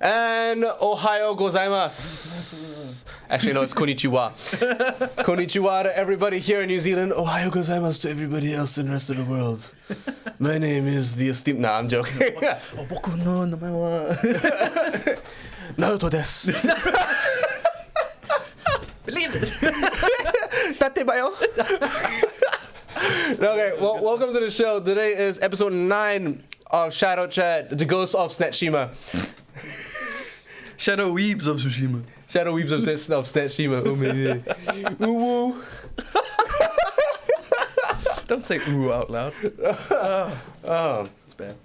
And Ohayo gozaimasu. Actually, no, it's konnichiwa. Konnichiwa to everybody here in New Zealand. Ohayo gozaimasu to everybody else in the rest of the world. My name is the esteemed... Nah, I'm joking. Boku no namae wa... Naruto desu. Believe it. Tate bayo. Okay, well, welcome to the show. Today is episode 9 of Shadowchat, the Ghost of SNETshima. Shadow Weebs of Tsushima. Shadow Weebs of SNETshima. Oh, man. Ooh, woo. Don't say ooh out loud. Oh. It's bad.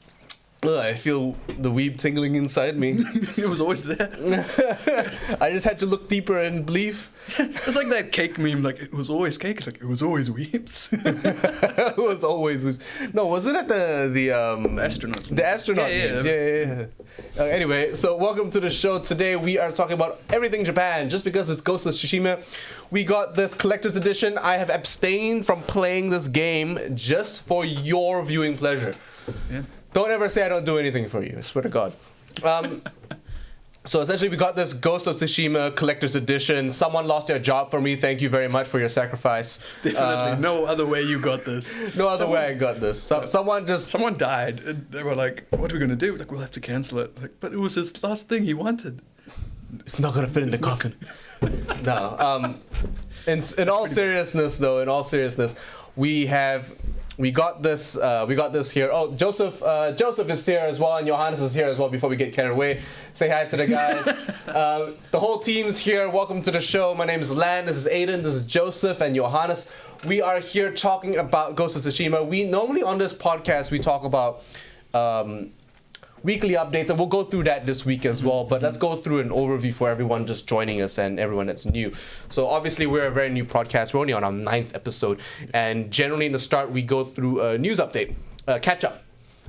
Ugh, I feel the weeb tingling inside me. It was always there. I just had to look deeper and believe. It's like that cake meme, like, it was always cake. It's like, it was always weebs. It was always... No, wasn't it the astronauts. The astronaut memes. Yeah. Anyway, so welcome to the show. Today we are talking about everything Japan. Just because it's Ghost of Tsushima, we got this collector's edition. I have abstained from playing this game just for your viewing pleasure. Yeah. Don't ever say I don't do anything for you. I swear to God. So essentially, we got this Ghost of Tsushima collector's edition. Someone lost their job for me. Thank you very much for your sacrifice. Definitely. No other way you got this. No other way I got this. Someone died. And they were like, what are we going to do? Like, we'll have to cancel it. Like, but it was his last thing he wanted. It's not going to fit in the coffin. No. In all seriousness, though, we got this here. Oh, Joseph is here as well, and Johannes is here as well. Before we get carried away, say hi to the guys. The whole team's here. Welcome to the show. My name is Lan. This is Aiden. This is Joseph and Johannes. We are here talking about Ghost of Tsushima. We normally on this podcast we talk about weekly updates, and we'll go through that this week as well. But let's go through an overview for everyone just joining us and everyone that's new. So obviously we're a very new podcast. We're only on our 9th episode, and generally in the start we go through a news update, catch up,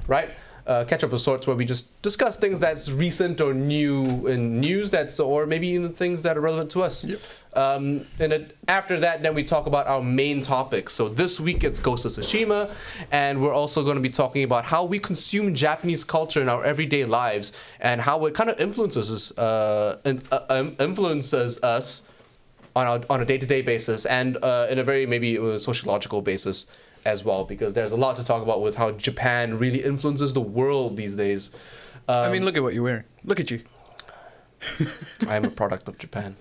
right? Catch up of sorts where we just discuss things that's recent or new in news or maybe even things that are relevant to us. Yep. And after that, then we talk about our main topic. So this week it's Ghost of Tsushima, and we're also going to be talking about how we consume Japanese culture in our everyday lives and how it kind of influences us on a day-to-day basis and in a very maybe sociological basis as well, because there's a lot to talk about with how Japan really influences the world these days. I mean, look at what you're wearing. Look at you. I am a product of Japan.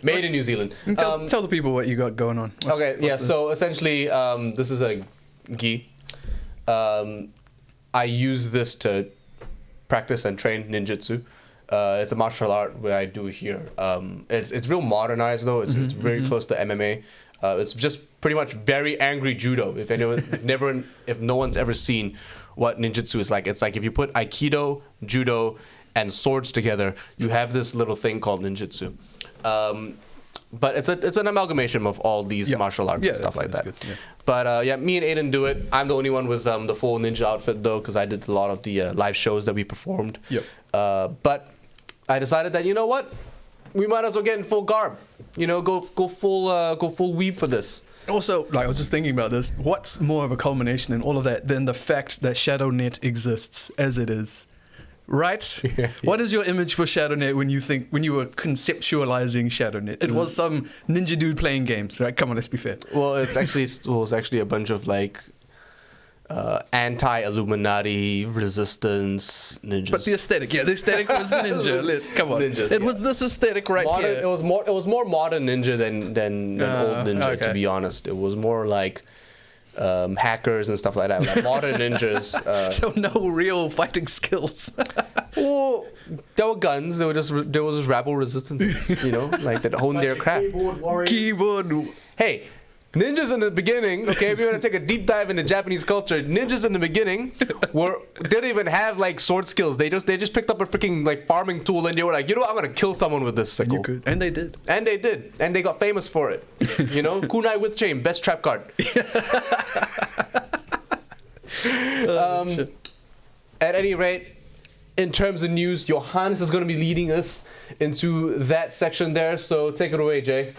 Made in New Zealand. Tell the people what you got going on. What's this? So essentially, this is a gi. I use this to practice and train ninjutsu. It's a martial art where I do here. It's real modernized though. It's very close to MMA. It's just pretty much very angry judo. If no one's ever seen what ninjutsu is like, it's like if you put aikido, judo, and swords together, you have this little thing called ninjutsu. But it's an amalgamation of all these martial arts and stuff like that. Good, yeah. But me and Aiden do it. I'm the only one with the full ninja outfit though, because I did a lot of the live shows that we performed. Yep. But I decided that, you know what, we might as well get in full garb. You know, go full weeb for this. Also, like, I was just thinking about this. What's more of a culmination in all of that than the fact that Shadownet exists as it is? Right? Yeah. What is your image for Shadownet when you were conceptualizing Shadownet? It was some ninja dude playing games, right? Come on, let's be fair. Well, it's actually a bunch of like anti-Illuminati resistance ninjas. But the aesthetic was ninja. Come on, ninjas, it was this aesthetic right modern, here. It was more modern ninja than old ninja. Okay. To be honest, it was more like hackers and stuff like that. Like modern ninjas. So no real fighting skills. Well, there were guns. There was just rabble resistances. You know, like that honed their craft. Keyboard. Hey. Ninjas in the beginning, okay, if you want to take a deep dive into Japanese culture, ninjas in the beginning didn't even have like sword skills. They just picked up a freaking like farming tool and they were like, you know what, I'm gonna kill someone with this sickle. You could. And they did. And they got famous for it. You know, kunai with chain, best trap card. At any rate, in terms of news, Johannes is going to be leading us into that section there. So take it away, Jay.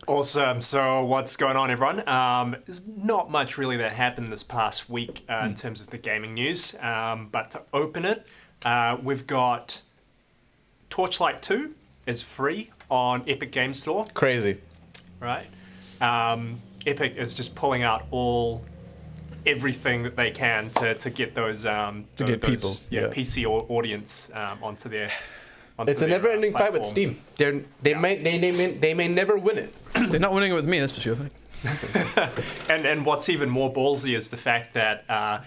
Awesome. So what's going on, everyone? There's not much really that happened this past week in terms of the gaming news. But to open it, we've got Torchlight 2 is free on Epic Games Store, Crazy. right? Epic is just pulling out everything that they can to get those people, yeah. PC audience onto their. It's a never-ending fight with platform. Steam. They may never win it. They're not winning it with me, that's for sure. And what's even more ballsy is the fact that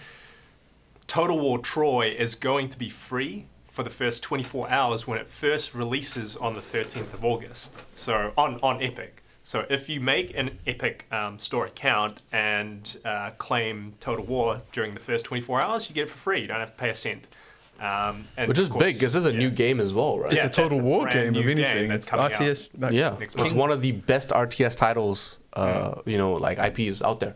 Total War Troy is going to be free for the first 24 hours when it first releases on the 13th of August. So on Epic. So if you make an Epic Store account and claim Total War during the first 24 hours, you get it for free. You don't have to pay a cent. And Which is of course, big, because this is a new game as well, right? It's a Total War brand game, new of anything. that's It's coming out. RTS. Like, Yeah, Next it's month. one of the best RTS titles, like IPs out there.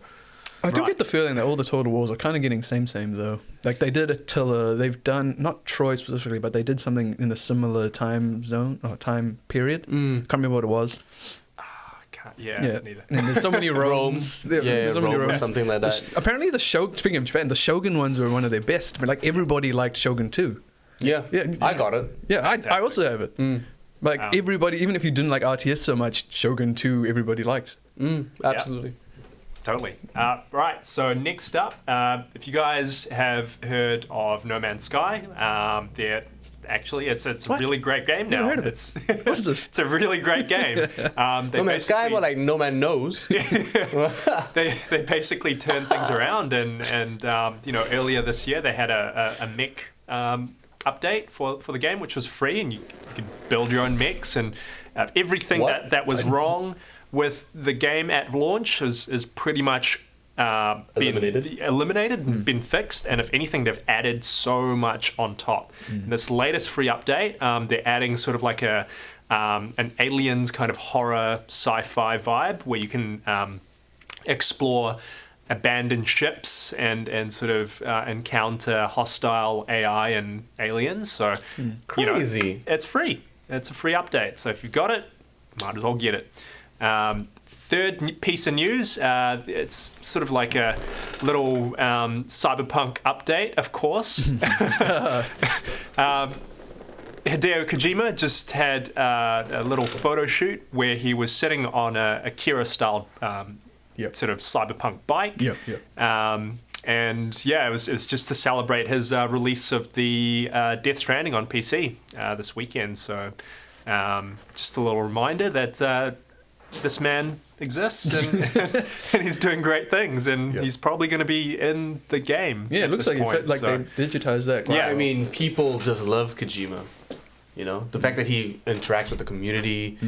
I do Right. get the feeling that all the Total Wars are kind of getting same though. Like they did Attila, they've done not Troy specifically, but they did something in a similar time zone or time period. Can't remember what it was. Yeah, Yeah, neither. and there's so many Romes. There's so many Rome or Romes. something like that. Apparently, speaking of Japan, the Shogun ones were one of their best. I mean, like everybody liked Shogun 2. Yeah, Yeah, I got it. Yeah, I Fantastic. also have it. Like everybody, even if you didn't like RTS so much, Shogun 2 everybody liked. Absolutely. Totally. Right, so next up, if you guys have heard of No Man's Sky, it's a really great game now. Never heard of it. It's What is this? it's a really great game. No Man's Sky, but like No Man Knows. they basically turned things around, and earlier this year they had a mech update for the game, which was free, and you could build your own mechs, and everything What? that was wrong with the game at launch is pretty much eliminated and been fixed, and if anything they've added so much on top. In this latest free update, they're adding sort of like an aliens kind of horror sci-fi vibe where you can explore abandoned ships and sort of encounter hostile AI and aliens. So Crazy. it's free. It's a free update. So if you've got it, might as well get it. Third piece of news, it's sort of like a little cyberpunk update, of course. Hideo Kojima just had a little photo shoot where he was sitting on a Akira-style sort of cyberpunk bike. And yeah, it was just to celebrate his release of the Death Stranding on PC this weekend. So just a little reminder that this man exists and he's doing great things, and he's probably going to be in the game. Yeah, it looks like they digitized that. Yeah, I mean, people just love Kojima. You know, the fact that he interacts with the community,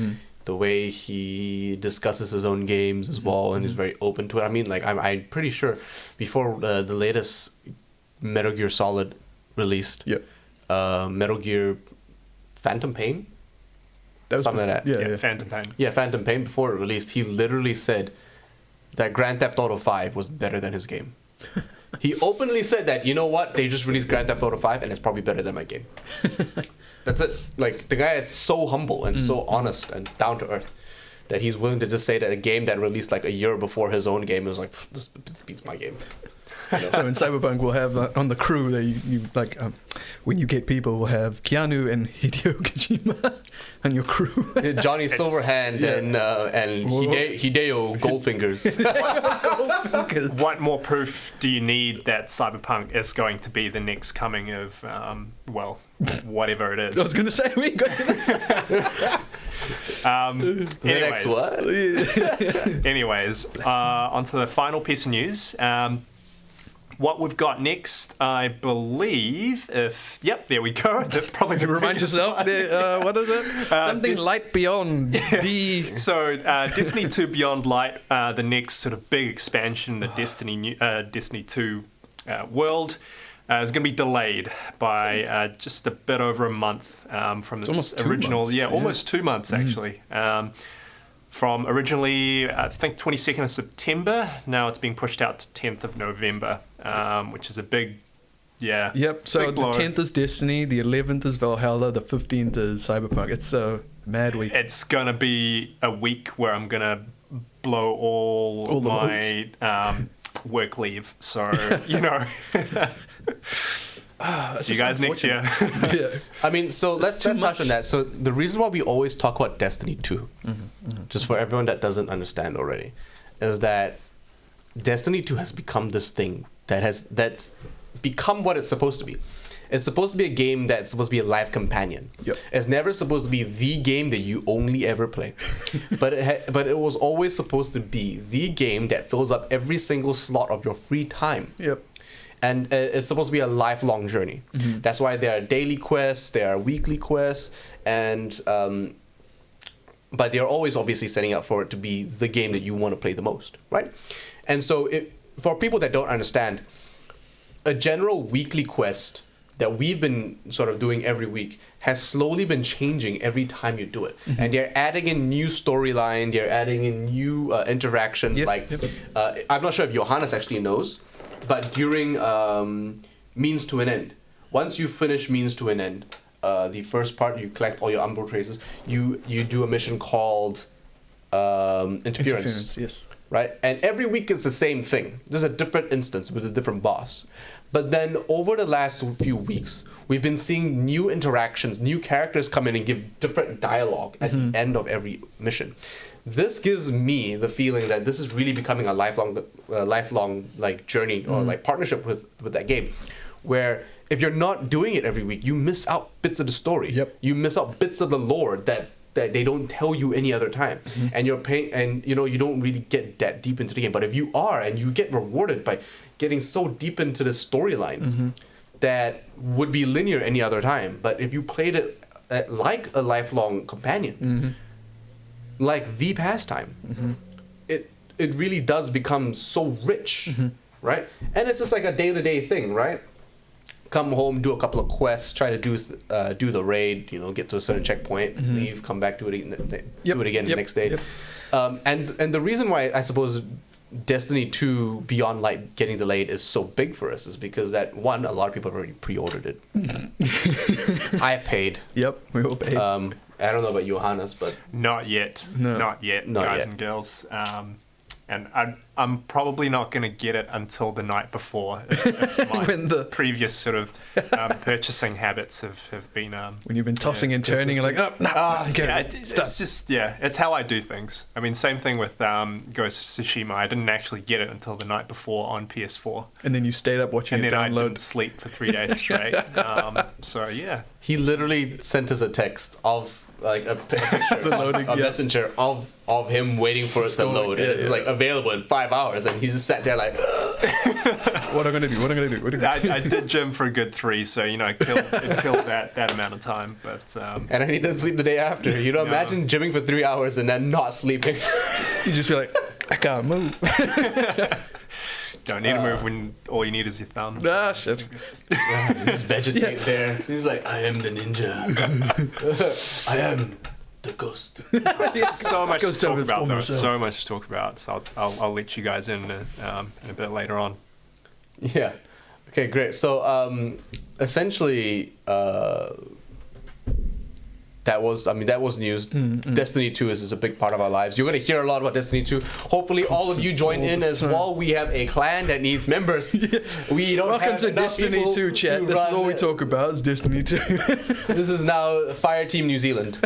the way he discusses his own games as well, and is very open to it. I mean, like I'm pretty sure before the latest Metal Gear Solid released, Metal Gear Phantom Pain. Something like that. Yeah, Phantom Pain. Yeah, Phantom Pain, before it released, he literally said that Grand Theft Auto 5 was better than his game. He openly said that, you know what, they just released Grand Theft Auto 5 and it's probably better than my game. That's it. Like, the guy is so humble and so honest and down to earth that he's willing to just say that a game that released like a year before his own game is like, this beats my game. So in Cyberpunk, we'll have on the crew that you like when you get people, we'll have Keanu and Hideo Kojima on your crew. Johnny Silverhand and Hideo Goldfingers. What more proof do you need that Cyberpunk is going to be the next coming of, whatever it is? I was going to say, we ain't got this. Next what? Anyways, onto the final piece of news. What we've got next, I believe, there we go. Probably the Remind biggest yourself, what is it? Something light beyond the... So, Destiny 2 Beyond Light, the next sort of big expansion, the Destiny 2 world, is going to be delayed by just a bit over a month from its original... almost 2 months, actually. From originally, I think, 22nd of September, now it's being pushed out to 10th of November, which is a big, Yep, so big the blow. 10th is Destiny, the 11th is Valhalla, the 15th is Cyberpunk. It's a mad week. It's going to be a week where I'm going to blow all the my work leave. So, See you guys next year. Yeah. I mean, so let's too touch on much. that. So the reason why we always talk about Destiny 2, just for everyone that doesn't understand already, is that Destiny 2 has become this thing that's become what it's supposed to be. It's supposed to be a game that's supposed to be a live companion. Yep. It's never supposed to be the game that you only ever play. but it was always supposed to be the game that fills up every single slot of your free time. Yep. And it's supposed to be a lifelong journey. That's why there are daily quests, there are weekly quests, and but they're always obviously setting up for it to be the game that you want to play the most, right? And so for people that don't understand, a general weekly quest that we've been sort of doing every week has slowly been changing every time you do it. And they're adding in new storyline, they're adding in new interactions. I'm not sure if Johannes actually knows, but during Means to an End, once you finish Means to an End, the first part, you collect all your Umbral traces, you do a mission called Interference. Yes. Right? And every week it's the same thing. There's a different instance with a different boss. But then over the last few weeks, we've been seeing new interactions, new characters come in and give different dialogue at the end of every mission. This gives me the feeling that this is really becoming a lifelong like journey or like partnership with that game, where if you're not doing it every week, you miss out bits of the story. Yep. You miss out bits of the lore that they don't tell you any other time, and you're paying, and you don't really get that deep into the game. But if you are, and you get rewarded by getting so deep into the storyline that would be linear any other time, but if you played it like a lifelong companion, like the pastime, it really does become so rich, right? And it's just like a day-to-day thing, right? Come home, do a couple of quests, try to do the raid, get to a certain checkpoint, leave, come back, do it again the next day. And the reason why I suppose Destiny 2 Beyond Light getting delayed is so big for us is because that, one, a lot of people have already pre-ordered it. I paid. Yep, we all paid. I don't know about Johannes, but... Not yet. No. Not yet, Not guys yet. and girls. And I'm probably not going to get it until the night before if my When the- previous sort of purchasing habits have been... when you've been tossing and turning, you're like, oh, no, it's just, it's how I do things. I mean, same thing with Ghost of Tsushima. I didn't actually get it until the night before on PS4. And then you stayed up watching And it then I download. didn't sleep for 3 days straight. So, yeah. He literally sent us a text of like a picture, The loading, a messenger of him waiting for it to load. And it's like available in 5 hours, and he just sat there like, What am I gonna do? I did gym for a good 3, so it killed that amount of time. But and he didn't sleep the day after. Imagine gymming for 3 hours and then not sleeping. You just feel like, I can't move. don't need to move when all you need is your thumbs. Ah, shit. Just vegetate there. He's like, I am the ninja. I am the ghost. So much to Goes down talk his about, former though. self. So much to talk about. So I'll let you guys in a bit later on. Yeah. Okay, great. So essentially, that was news. Destiny 2 is a big part of our lives. You're going to hear a lot about Destiny 2. Hopefully all of you join in as well. We have a clan that needs members. We don't Welcome have to enough Destiny people 2, chat. to This is run all we it. talk about, is Destiny 2. This is now Fire Team New Zealand.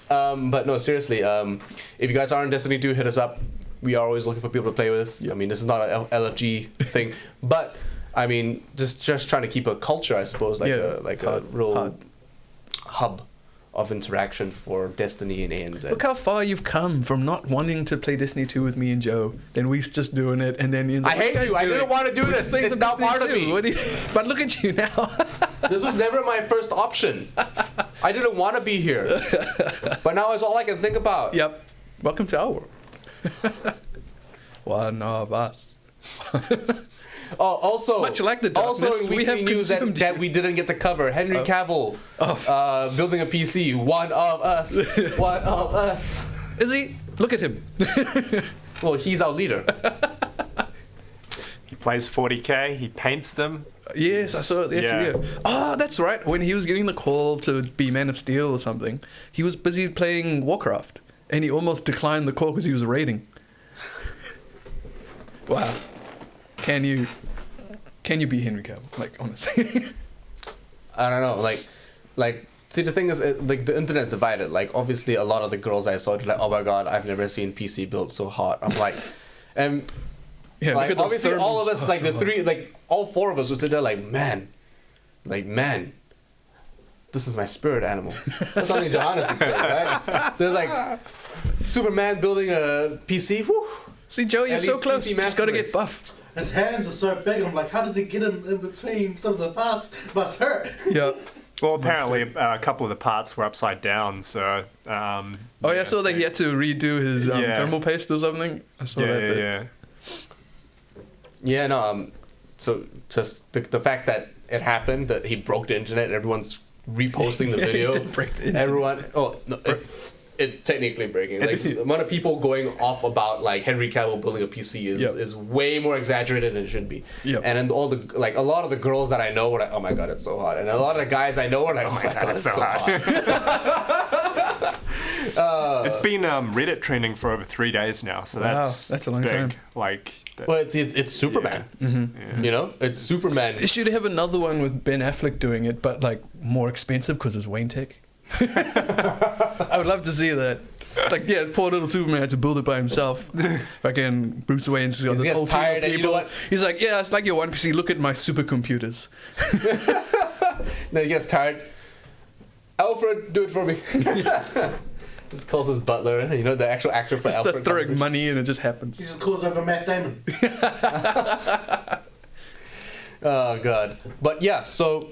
But no, seriously, if you guys are on Destiny 2, hit us up. We are always looking for people to play with. Yep. I mean, this is not an LFG thing, but I mean, just trying to keep a culture, I suppose, like a real hub of interaction for Destiny and ANZ. Look how far you've come from not wanting to play Destiny 2 with me and Joe. Then we just doing it, and then Ian's I like, hate you. I didn't want to do this. It's not part of me. But look at you now. This was never my first option. I didn't want to be here, but now it's all I can think about. Yep. Welcome to our world. One of us. Oh, also, Much like the darkness, also in we weekly have news consumed that you. we didn't get to cover. Henry Cavill building a PC. One of us. One of us. Is he? Look at him. Well, he's our leader. He plays 40k. He paints them. Yes, I saw it. Yeah. Oh, that's right. When he was getting the call to be Man of Steel or something, he was busy playing Warcraft, and he almost declined the call because he was raiding. Wow. Can you Can you be Henry Cavill? Like, honestly. I don't know. Like, see, the thing is, like, the internet's divided. Like, obviously, a lot of the girls I saw, like, oh my god, I've never seen PC built so hot. I'm like, and Yeah, like, obviously, all of us, like, the three, like, all four of us would sit there, like, man, this is my spirit animal. That's something Johannes would say, right? There's like Superman building a PC. Whew. See, Joe, you're so close. You just gotta get buff. His hands are so big. I'm like, how does he get him in between some of the parts? Must hurt. Yeah. Well, apparently a couple of the parts were upside down, so... oh, yeah, I saw that he had to redo his thermal paste or something. I saw that bit. Yeah, no, so just the fact that it happened, that he broke the internet, everyone's reposting the video. He did break the internet. Everyone... Oh, no, it's technically breaking. Like, the amount of people going off about like Henry Cavill building a PC is way more exaggerated than it should be. Yep. And then all the like a lot of the girls that I know were like, oh my god, it's so hot. And a lot of the guys I know were like, oh my god, it's so hot. It's been Reddit trending for over 3 days now, so that's a long big. time. Like, well, it's Superman. Yeah. Mm-hmm. You know, it's Superman. They should have another one with Ben Affleck doing it, but like more expensive because it's Wayne Tech. I would love to see that. Like, yeah, poor little Superman had to build it by himself. Fucking Bruce Wayne's got this whole team of people. You know what? He's like, yeah, it's like your one PC. Look at my supercomputers. Then he gets tired. Alfred, do it for me. Just calls his butler. You know, the actual actor for Alfred. Just throwing money and it just happens. He just calls over Matt Damon. Oh god. But yeah, so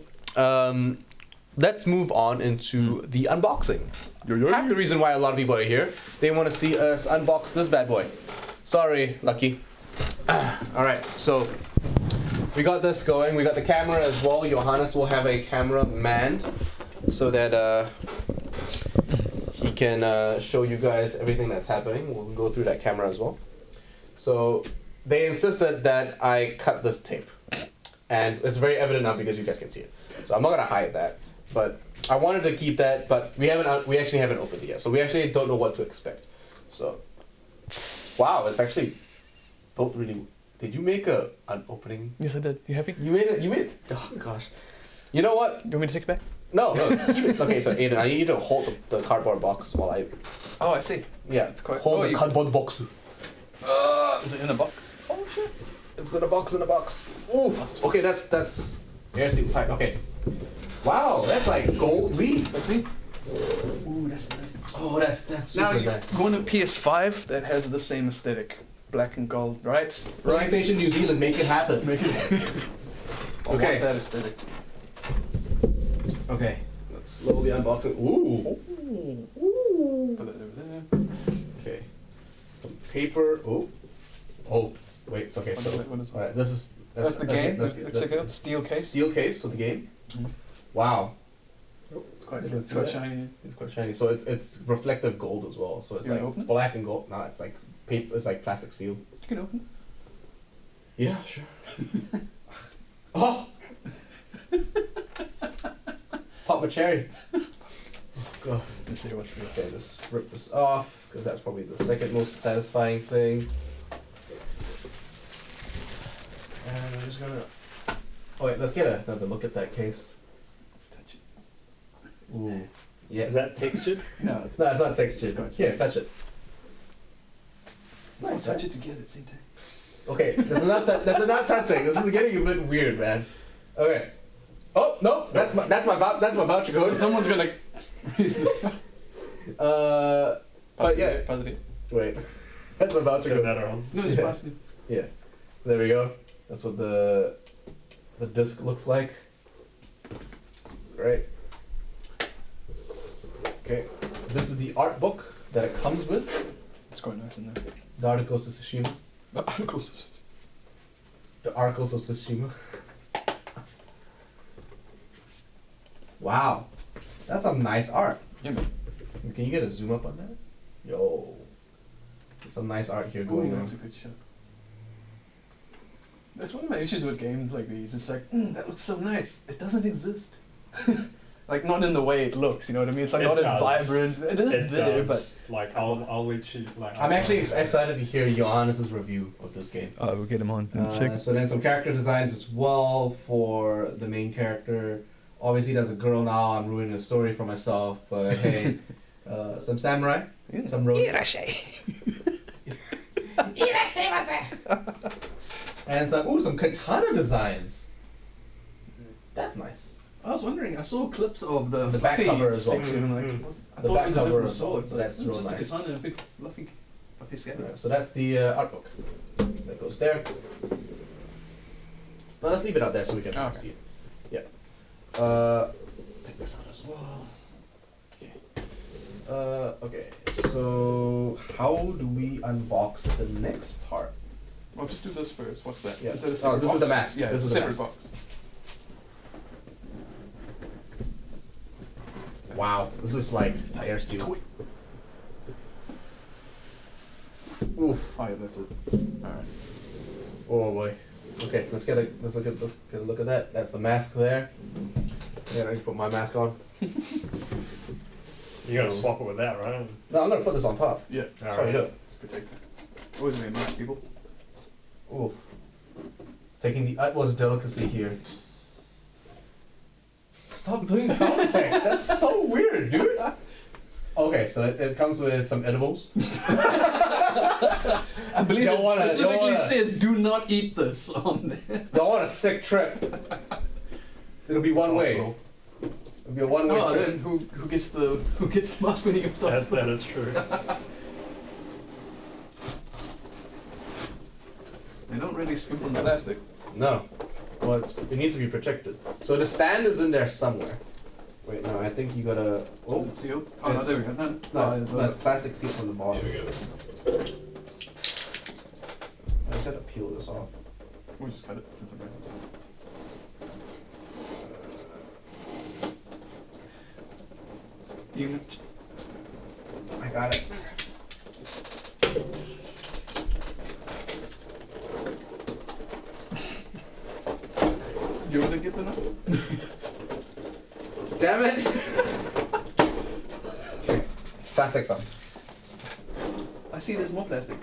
let's move on into the unboxing. Half the reason why a lot of people are here, they want to see us unbox this bad boy. Sorry, Lucky. Alright, so we got this going. We got the camera as well. Johannes will have a camera manned so that he can show you guys everything that's happening. We'll go through that camera as well. So they insisted that I cut this tape. And it's very evident now because you guys can see it. So I'm not gonna hide that. But I wanted to keep that, but we actually haven't opened it yet. So we actually don't know what to expect. So wow, it's actually built really. Did you make an opening? Yes, I did. You happy? You made it. Oh gosh. You know what? You want me to take it back? No, keep it. Okay, so Aiden, I need you to hold the cardboard box while I. Oh, I see. Yeah, It's quite. hold the cardboard box. Is it in a box? Oh shit! It's in a box. Ooh. Okay, that's. Here's the tight. Okay. Wow, that's like gold leaf. Let's see. Ooh, that's nice. Oh, that's Now super you nice. go on a PS5 that has the same aesthetic, black and gold, right? PlaytechNZ New Zealand, make it happen. Make it. I Okay. want that aesthetic. Okay. Let's slowly unbox it. Ooh. Put that over there. Okay. Some paper. Oh. Oh. Wait. It's okay. So. What is All right. This is. That's the game. That's Looks like a steel case. Steel case for the game. Wow. It's quite Yeah. shiny. It's quite shiny. So it's reflective gold as well. So it's You wanna like open it? black and gold. No, it's like paper. It's like plastic seal. You can open Yeah, sure. Oh. Pop a cherry. Oh god. it. Let's see what's the. Okay, just rip this off because that's probably the second most satisfying thing. And I'm just gonna. Oh wait, let's get another look at that case. Let's touch it. Ooh. Yeah. Is that textured? No, it's No, it's not textured. It's got- Here, touch it. Let's Nice, touch right? it together at the same time. Okay, that's enough touching. This is getting a bit weird, man. Okay. Oh no, that's my voucher code. Someone's gonna raise this. But yeah. Positive. Wait, that's my voucher Turn code. that around. No, it's Yeah. positive. Yeah, there we go. That's what the disc looks like. Great. Okay, this is the art book that it comes with. It's quite nice in there. The Articles of Tsushima. Articles. The Articles of Tsushima. Wow, that's some nice art. Yeah, man. Can you get a zoom up on that? Yo, there's some nice art here going That's a on. good shot. That's one of my issues with games like these. It's like, that looks so nice. It doesn't exist. Like, not in the way it looks, you know what I mean? It's like It not as does. vibrant. It is there, but... Like, I'll let you, like... I'm actually excited to hear Johannes' review of this game. Oh, we'll get him on in a second. So then some character designs as well for the main character. Obviously, there's a girl now. I'm ruining the story for myself, but hey, some samurai, some road, and some katana designs. That's nice. I was wondering, I saw clips of the back fluffy cover as well. section, and I'm like, I The thought back it was a cover different as well, sword, so but that's it's real just nice. a katana, a big fluffy scale. Yeah, so that's the art book that goes there. But let's leave it out there so we can see it. Yeah. Take this out as well. Okay. Okay. So how do we unbox the next part? Well, just do this first. What's that? Yeah. Is that a Oh, separate this box? is the mask. Yeah, This it's is a the separate mask. box. Wow, this is like air steel. Oof. Oh yeah, that's it. Alright. Oh boy. Okay, let's get a look at that. That's the mask there. Yeah, I can put my mask on. You gotta swap it with that, right? No, I'm gonna put this on top. Yeah, That's how you do it. it's protected. Always made nice, people. Ooh. Taking the utmost delicacy here. Stop doing sound effects. That's so weird, dude. Okay, so it comes with some edibles. I believe Don't it wanna- specifically don't wanna- says do not eat this on there. Don't want a sick trip. It'll be one way. Hospital. It'll be a one-way Oh, trip. then who gets the mask when you start? That is true. They don't really skimp on the plastic. No. Well, it needs to be protected. So the stand is in there somewhere. Wait, no, I think you gotta. Oh, Is it sealed? Oh no, there we go. No, that's plastic seat on the bottom. There we go. I just had to peel this off. We'll just cut it since I'm ready. You I got it. you want to get the nut? Damn it! Okay, plastic's on. I see there's more plastic.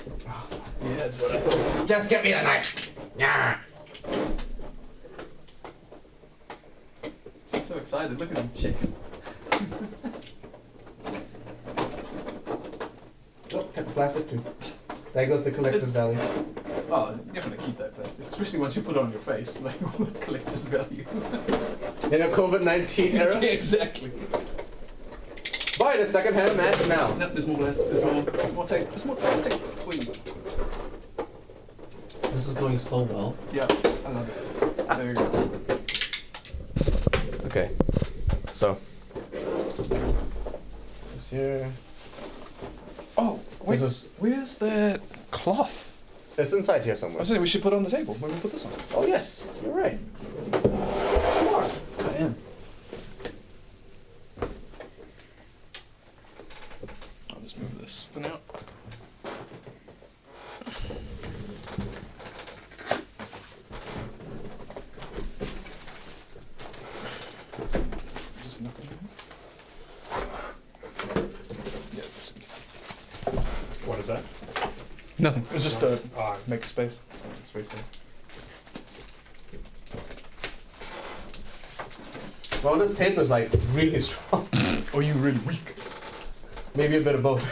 Yeah, that's what I thought. Just get me the knife! Yeah! She's so excited. Look at him shaking. Oh, cut the plastic too. There goes the collector's value. Oh, you're gonna keep that plastic, especially once you put it on your face. Like, what collector's value? In a COVID-19 era, Exactly. buy the second-hand mask now. No, there's more plastic. There's more tape. There's more tape. Wait. This is going so well. Yeah, I love it. There you go. Okay, so this here. Oh, wait. This is, Where's that cloth? it's inside here I somewhere. was saying we should put it on the table. When we put this on. Oh yes, you're right. Smart. I am. I'll just move this for now. Just nothing here? Yeah, it's just What is that? nothing. It's just to Oh, make space. Space there. Well, this tape is like really strong. Oh, you really weak. Maybe a bit of both.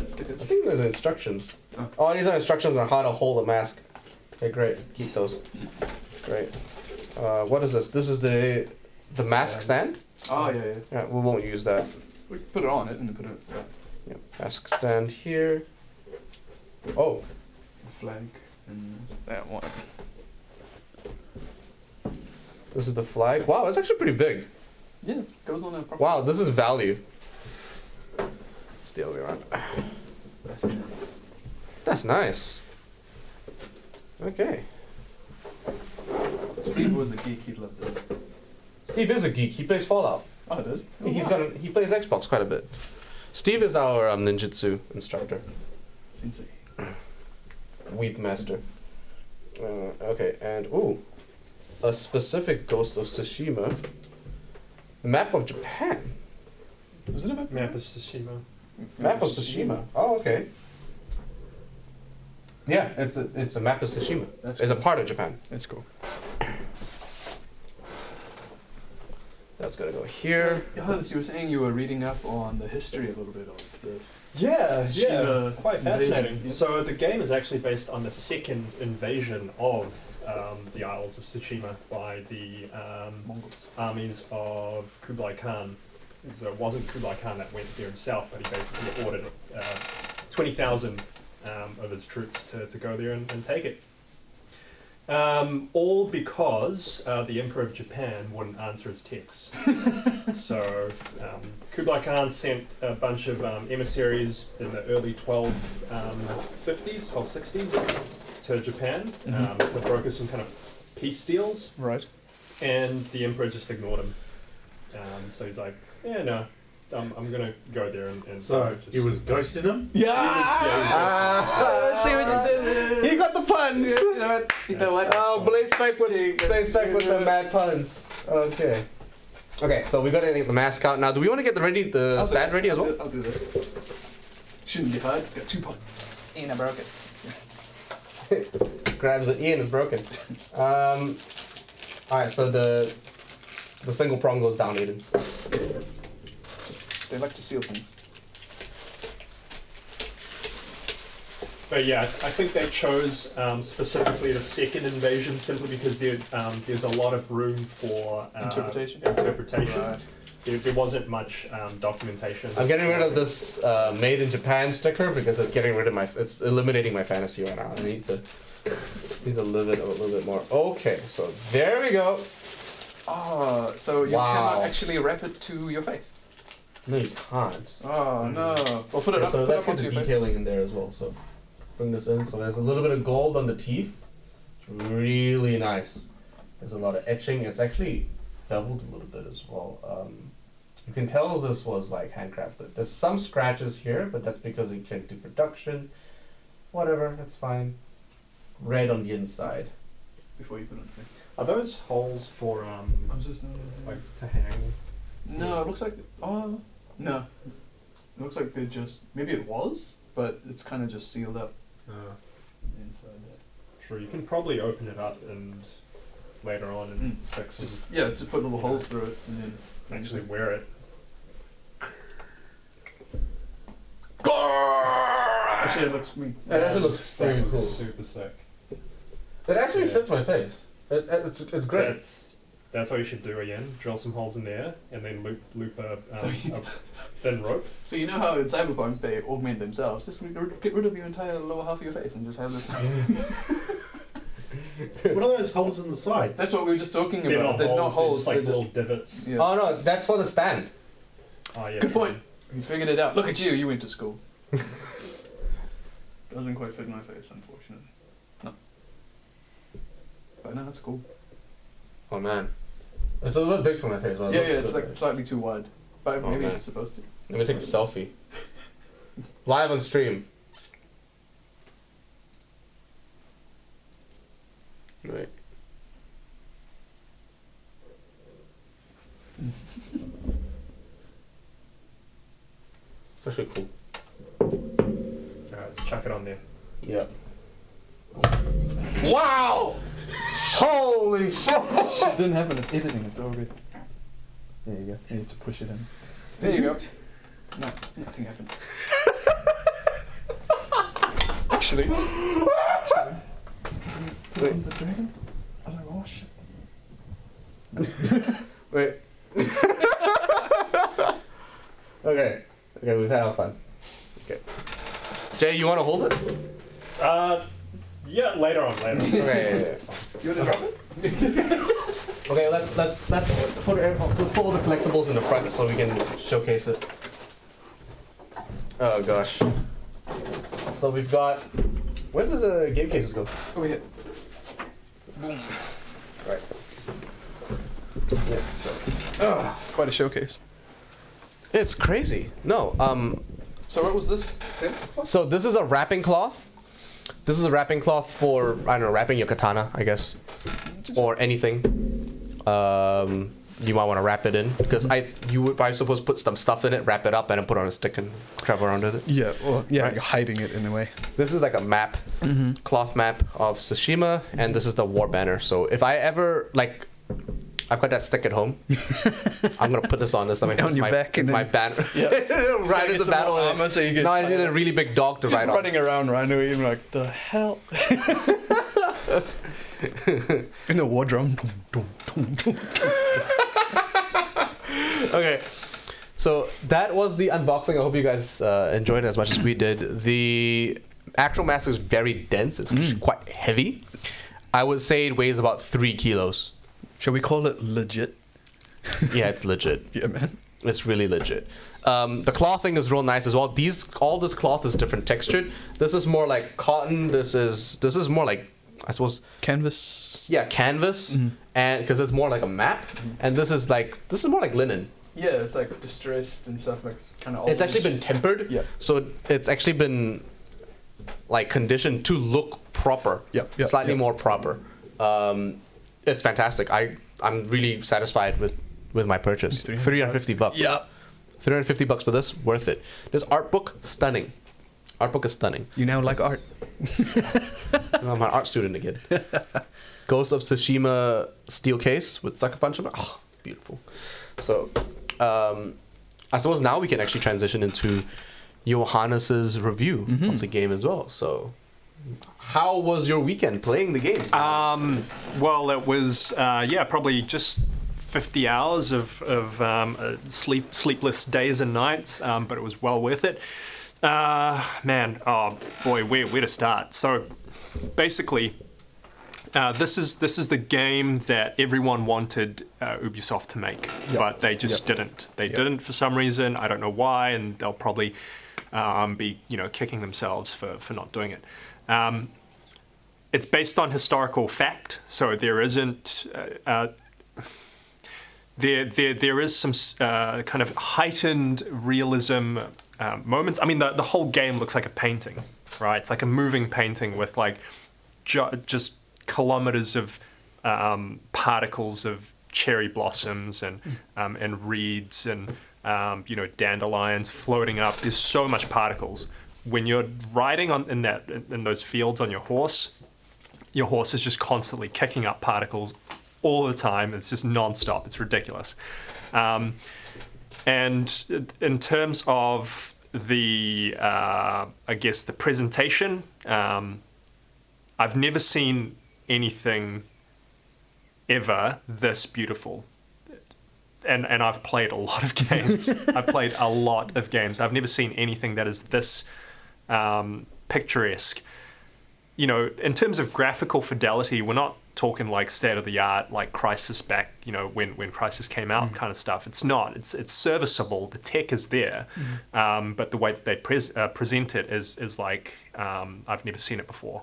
Stickers. I think there's instructions. Oh. Oh, these are instructions on how to hold a mask. Okay, great. Keep those. Great. What is this? This is the mask stand? Oh, yeah, yeah. Yeah, we won't use that. We can put it on it and then put it. Yeah, mask stand here. Oh, The flag. And that's that one. this is the flag. Wow, it's actually pretty big. Yeah, goes on a proper. Wow, this is value. It's the other way around. That's nice. That's nice. Okay. Steve was a geek, he'd love this. Steve is a geek. He plays Fallout. Oh, it is? He plays Xbox quite a bit. Steve is our ninjutsu instructor, Sensei. weep master. Okay, and ooh, a specific Ghost of Tsushima. The map of Japan. Was it a map? Map of Tsushima. Map of Tsushima. Oh, okay. Yeah, it's a map of Tsushima. That's It's a cool. part of Japan. That's cool. That's gonna go here. Johannes, you were saying you were reading up on the history a little bit of this. Yeah, Tsushima quite fascinating. invasion, yeah. So the game is actually based on the second invasion of the Isles of Tsushima by the Mongols. armies of Kublai Khan. So it wasn't Kublai Khan that went there himself, but he basically ordered 20,000 of his troops to go there and take it. All because the Emperor of Japan wouldn't answer his texts. So Kublai Khan sent a bunch of emissaries in the early 1260s to Japan to broker some kind of peace deals, Right. and the Emperor just ignored him. So he's like, yeah, no, I'm going to go there and So just... he was ghosting him? Yeah! Ah, See what you did? he got the puns. You know what? Oh, Blaze strike with the mad puns. Okay. Okay, so we gotta get the mask out now. Do we want to get the stand ready as well? I'll do that. Shouldn't be hard. It's got 2 points. And I broke it. Grabs it. Ian is broken. All right, so the single prong goes down, Aiden. They like to seal things. But yeah, I think they chose specifically the second invasion simply because there's a lot of room for Interpretation? Right. There wasn't much documentation. I'm getting rid of this made in Japan sticker because it's it's eliminating my fantasy right now. I need to live it a little bit more. Okay, so there we go. Ah, so you Wow. cannot actually wrap it to your face. No, you can't. Oh no. Well, put it Okay, up. so Put it let's up get onto the your face. detailing in there as well. So bring this in. So there's a little bit of gold on the teeth. It's really nice. There's a lot of etching. It's actually beveled a little bit as well. You can tell this was like handcrafted. There's some scratches here, but that's because it can't do production. Whatever, that's fine. Red on the inside. Before you put it on your face. Are those holes for like to hang? No, it looks like. Oh, no. It looks like they're just. Maybe it was, but it's kind of just sealed up inside there. Sure, you can probably open it up and later on and stick some. Just yeah, just put little holes through it and then Actually wear it. Actually, it looks me. It actually looks That pretty looks cool. super sick. It actually Yeah. fits my face. It's great. That's what you should do again. Drill some holes in there and then loop a So thin rope. So you know how in Cyberpunk they augment themselves? Just get rid of your entire lower half of your face and just have this. What are those holes in the side? That's what we were just talking They're about. not They're not holes. they're They're just like just. little divots. Yeah. Oh no, that's for the stand. Oh yeah. Good true. point. You figured it out. Look at you. You went to school. Doesn't quite fit my face, unfortunately. No. But no, that's cool. Oh man, it's a little big for my face. But Yeah, it yeah, looks it's good. like slightly too wide. But Oh, maybe man. it's supposed to. Let me take a selfie. Live on stream. Right. That's pretty cool. Alright, let's chuck it on there. Yep. Wow! Holy shit! It didn't happen. It's editing. It's all good. There you go. You need to push it in. There you go. No, nothing happened. Actually. Wait. The dragon? I was like, oh shit. Wait. Okay. Okay, we've had our fun. Okay. Jay, you want to hold it? Yeah, later on. Okay. You want to drop it? Okay, let's put all the collectibles in the front so we can showcase it. Oh gosh. So we've got. Where did the game cases go? Over here. Right. Yeah. So. Quite a showcase. It's crazy. No. So what was this? So this is a wrapping cloth. This is a wrapping cloth for, I don't know, wrapping your katana, I guess. or anything, you might want to wrap it in, because you would probably supposed to put some stuff in it, wrap it up, and then put it on a stick and travel around with it. Yeah, well, yeah, Right. you're hiding it in a way. This is like a map, cloth map of Tsushima, and this is the war banner. So if I ever like, I've got that stick at home. I'm gonna put this on this. I mean, On it's your my, back, it's and my then- banner. Yeah. Right into battle. Armor so you get No, I need a really big dog to ride on. running around randomly, and like, the hell? In the war drum. Okay, so that was the unboxing. I hope you guys enjoyed it as much as we did. The actual mask is very dense. It's quite heavy. I would say it weighs about 3 kilos. Shall we call it legit? Yeah, it's legit. Yeah, man. It's really legit. The clothing is real nice as well. All this cloth is different textured. This is more like cotton. This is more like, I suppose, Canvas. yeah, canvas, and because it's more like a map. And this is more like linen. Yeah, it's like distressed and stuff, like kind of. It's actually been tempered. Yeah. So it's actually been like conditioned to look proper. Yep, Slightly more proper. It's fantastic. I'm really satisfied with my purchase. $350. Yeah. $350 for this, worth it. This art book, stunning. Art book is stunning. You now like art. I'm an art student again. Ghost of Tsushima steel case with Sucker Punch on it. Oh, beautiful. So, I suppose now we can actually transition into Johannes's review of the game as well. So, how was your weekend playing the game? Well, it was probably just 50 hours of sleepless days and nights, but it was well worth it. Man, oh boy, where to start? So basically, this is the game that everyone wanted Ubisoft to make, but they just didn't. They didn't for some reason. I don't know why, and they'll probably be kicking themselves for not doing it. It's based on historical fact, so there isn't. There is some kind of heightened realism moments. I mean, the whole game looks like a painting, right? It's like a moving painting with like just kilometers of particles of cherry blossoms and reeds and dandelions floating up. There's so much particles. When you're riding in those fields on your horse is just constantly kicking up particles all the time. It's just non-stop. It's ridiculous. And in terms of the, I guess, the presentation, I've never seen anything ever this beautiful. And I've played a lot of games. I've played a lot of games. I've never seen anything that is this picturesque. In terms of graphical fidelity, we're not talking like state of the art, like Crysis back, when Crysis came out kind of stuff. It's not. It's serviceable. The tech is there, but the way that they present it is like I've never seen it before,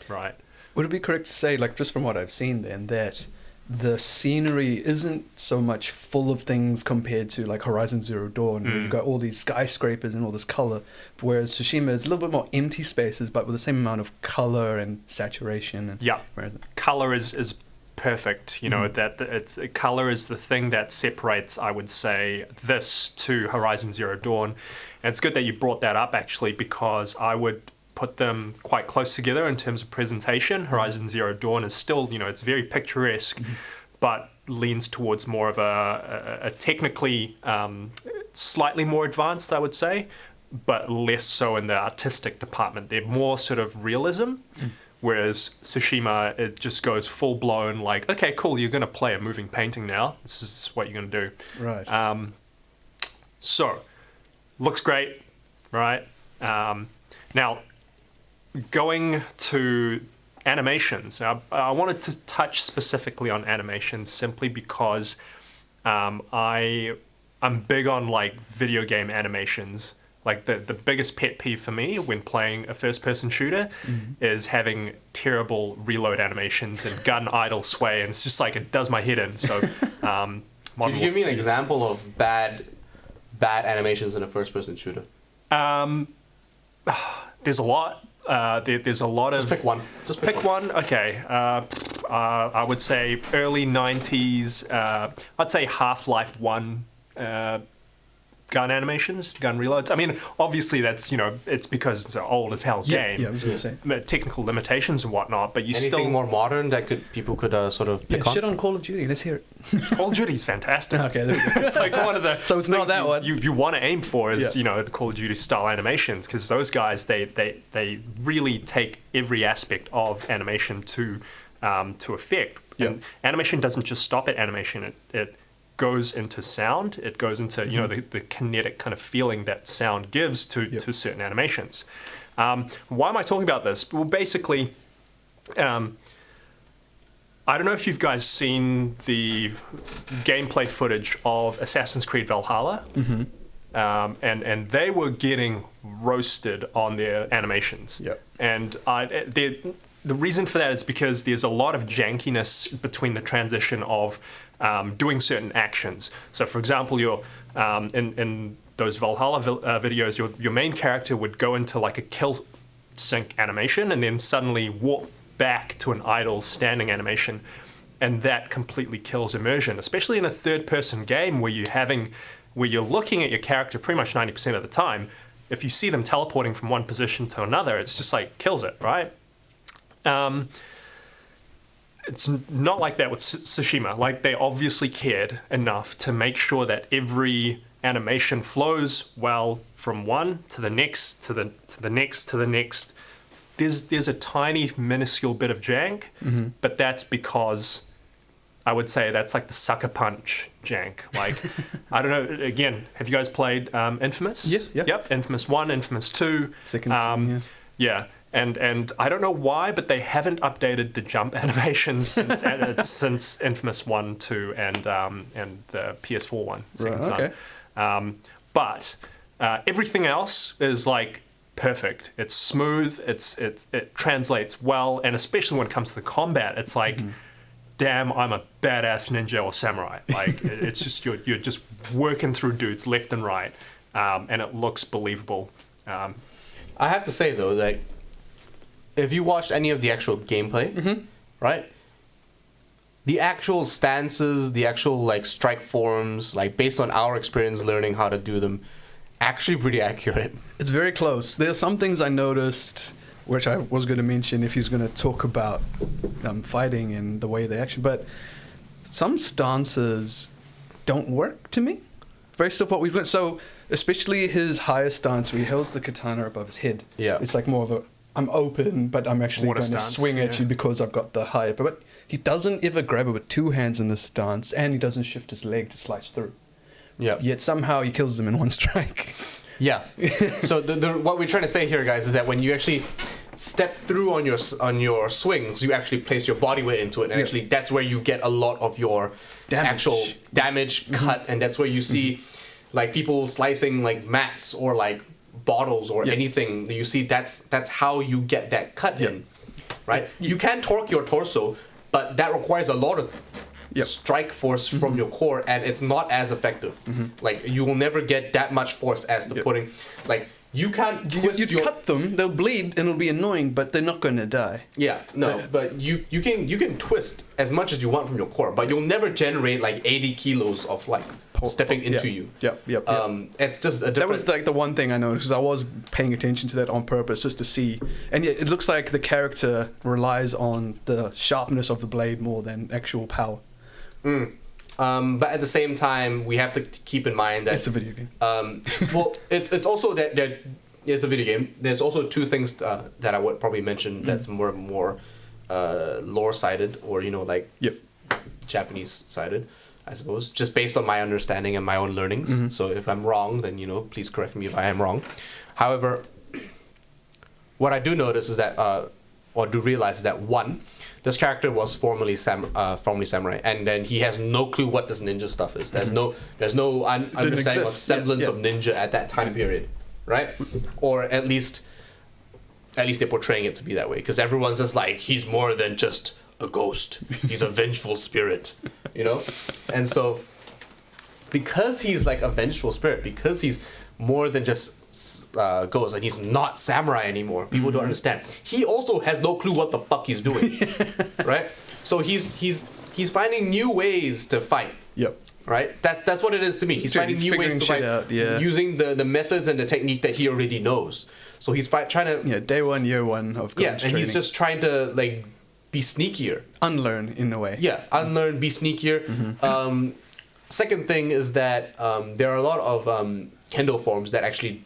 right? Would it be correct to say, like, just from what I've seen then, that the scenery isn't so much full of things compared to like Horizon Zero Dawn, where you've got all these skyscrapers and all this color, whereas Tsushima is a little bit more empty spaces, but with the same amount of color and saturation. And color is perfect. That color is the thing that separates, I would say, this to Horizon Zero Dawn, and it's good that you brought that up actually, because I would put them quite close together in terms of presentation. Horizon Zero Dawn is still, it's very picturesque, but leans towards more of a technically slightly more advanced, I would say, but less so in the artistic department. They're more sort of realism, whereas Tsushima, it just goes full blown like, okay, cool, you're going to play a moving painting now. This is what you're going to do. Right. So, looks great, right? Now, going to animations, I wanted to touch specifically on animations simply because I'm big on like video game animations. Like the biggest pet peeve for me when playing a first-person shooter is having terrible reload animations and gun idle sway, and it's just like it does my head in. So, Can you give me an example of bad animations in a first-person shooter? There's a lot. There's a lot of. Just pick one. Pick one. Okay. I would say early 90s, I'd say Half-Life 1 gun animations, gun reloads. I mean, obviously that's, it's because it's an old as hell game. Yeah, I was going to say. Technical limitations and whatnot, but you Anything still... more modern that people could sort of pick on? Shit on Call of Duty. Let's hear it. Call of Duty's fantastic. Okay, there we go. It's like one of the So it's not that one. you want to aim for is, the Call of Duty style animations, because those guys, they really take every aspect of animation to effect. Yeah. And animation doesn't just stop at animation. It goes into sound. It goes into the kinetic kind of feeling that sound gives to certain animations. Why am I talking about this? Well, basically, I don't know if you've guys seen the gameplay footage of Assassin's Creed Valhalla, and they were getting roasted on their animations. Yep. And the reason for that is because there's a lot of jankiness between the transition of doing certain actions. So, for example, in those Valhalla videos, your main character would go into like a kill sync animation and then suddenly walk back to an idle standing animation, and that completely kills immersion, especially in a third-person game where you're looking at your character pretty much 90% of the time. If you see them teleporting from one position to another, it's just like kills it, right? It's not like that with Tsushima. Like, they obviously cared enough to make sure that every animation flows well from one to the next, to the next, to the next. There's a tiny, minuscule bit of jank, but that's because I would say that's like the sucker punch jank. Like, I don't know, again, have you guys played Infamous? Yeah. Yep, Infamous 1, Infamous 2. Second season, Yeah. And I don't know why, but they haven't updated the jump animations since Infamous 1, 2, and the PS4 one, Second Son. Okay. But everything else is like perfect. It's smooth. It translates well, and especially when it comes to the combat, it's like, damn, I'm a badass ninja or samurai. Like, it's just you're just working through dudes left and right, and it looks believable. I have to say though, like, if you watched any of the actual gameplay, right? The actual stances, the actual like strike forms, like based on our experience learning how to do them, actually pretty accurate. It's very close. There are some things I noticed, which I was going to mention if he's going to talk about fighting and the way they action, but some stances don't work to me. Based off what we've learned. So, especially his higher stance where he holds the katana above his head. Yeah. It's like more of a, I'm open, but I'm actually Water going to stance, swing at you because I've got the higher. But he doesn't ever grab it with two hands in this stance, and he doesn't shift his leg to slice through. Yeah. Yet somehow he kills them in one strike. Yeah. So what we're trying to say here, guys, is that when you actually step through on your swings, you actually place your body weight into it, and actually that's where you get a lot of your actual damage cut, and that's where you see like people slicing like mats or like bottles or anything. You see that's how you get that cut in, right? You can torque your torso, but that requires a lot of strike force from your core, and it's not as effective. Like, you will never get that much force as the putting. Like, you can't twist you cut them, they'll bleed, and it'll be annoying, but they're not going to die. Yeah, no, but you can twist as much as you want from your core, but you'll never generate like 80 kilos of like stepping into you. Yep. It's just a different... That was like the one thing I noticed, because I was paying attention to that on purpose just to see. And yet it looks like the character relies on the sharpness of the blade more than actual power. But at the same time, we have to keep in mind that it's a video game. Well, it's also that it's a video game. There's also two things that I would probably mention that's more lore sided, or like Japanese sided, I suppose, just based on my understanding and my own learnings. So if I'm wrong, then please correct me if I am wrong. However, what I do notice is that, or do realize, is that one, this character was formerly samurai, and then he has no clue what this ninja stuff is. There's no understanding or semblance of ninja at that time period, right? Or at least they're portraying it to be that way, because everyone's just like, he's more than just a ghost. He's a vengeful spirit, And so, because he's like a vengeful spirit, because he's more than just ghost, and he's not samurai anymore, people don't understand. He also has no clue what the fuck he's doing, right? So he's finding new ways to fight. Yep. Right? That's what it is to me. He's finding new ways to fight out, using the methods and the technique that he already knows. So he's trying to day one, year one of and he's just trying to like be sneakier, unlearn in a way. Yeah, unlearn, be sneakier. Second thing is that there are a lot of kendo forms that actually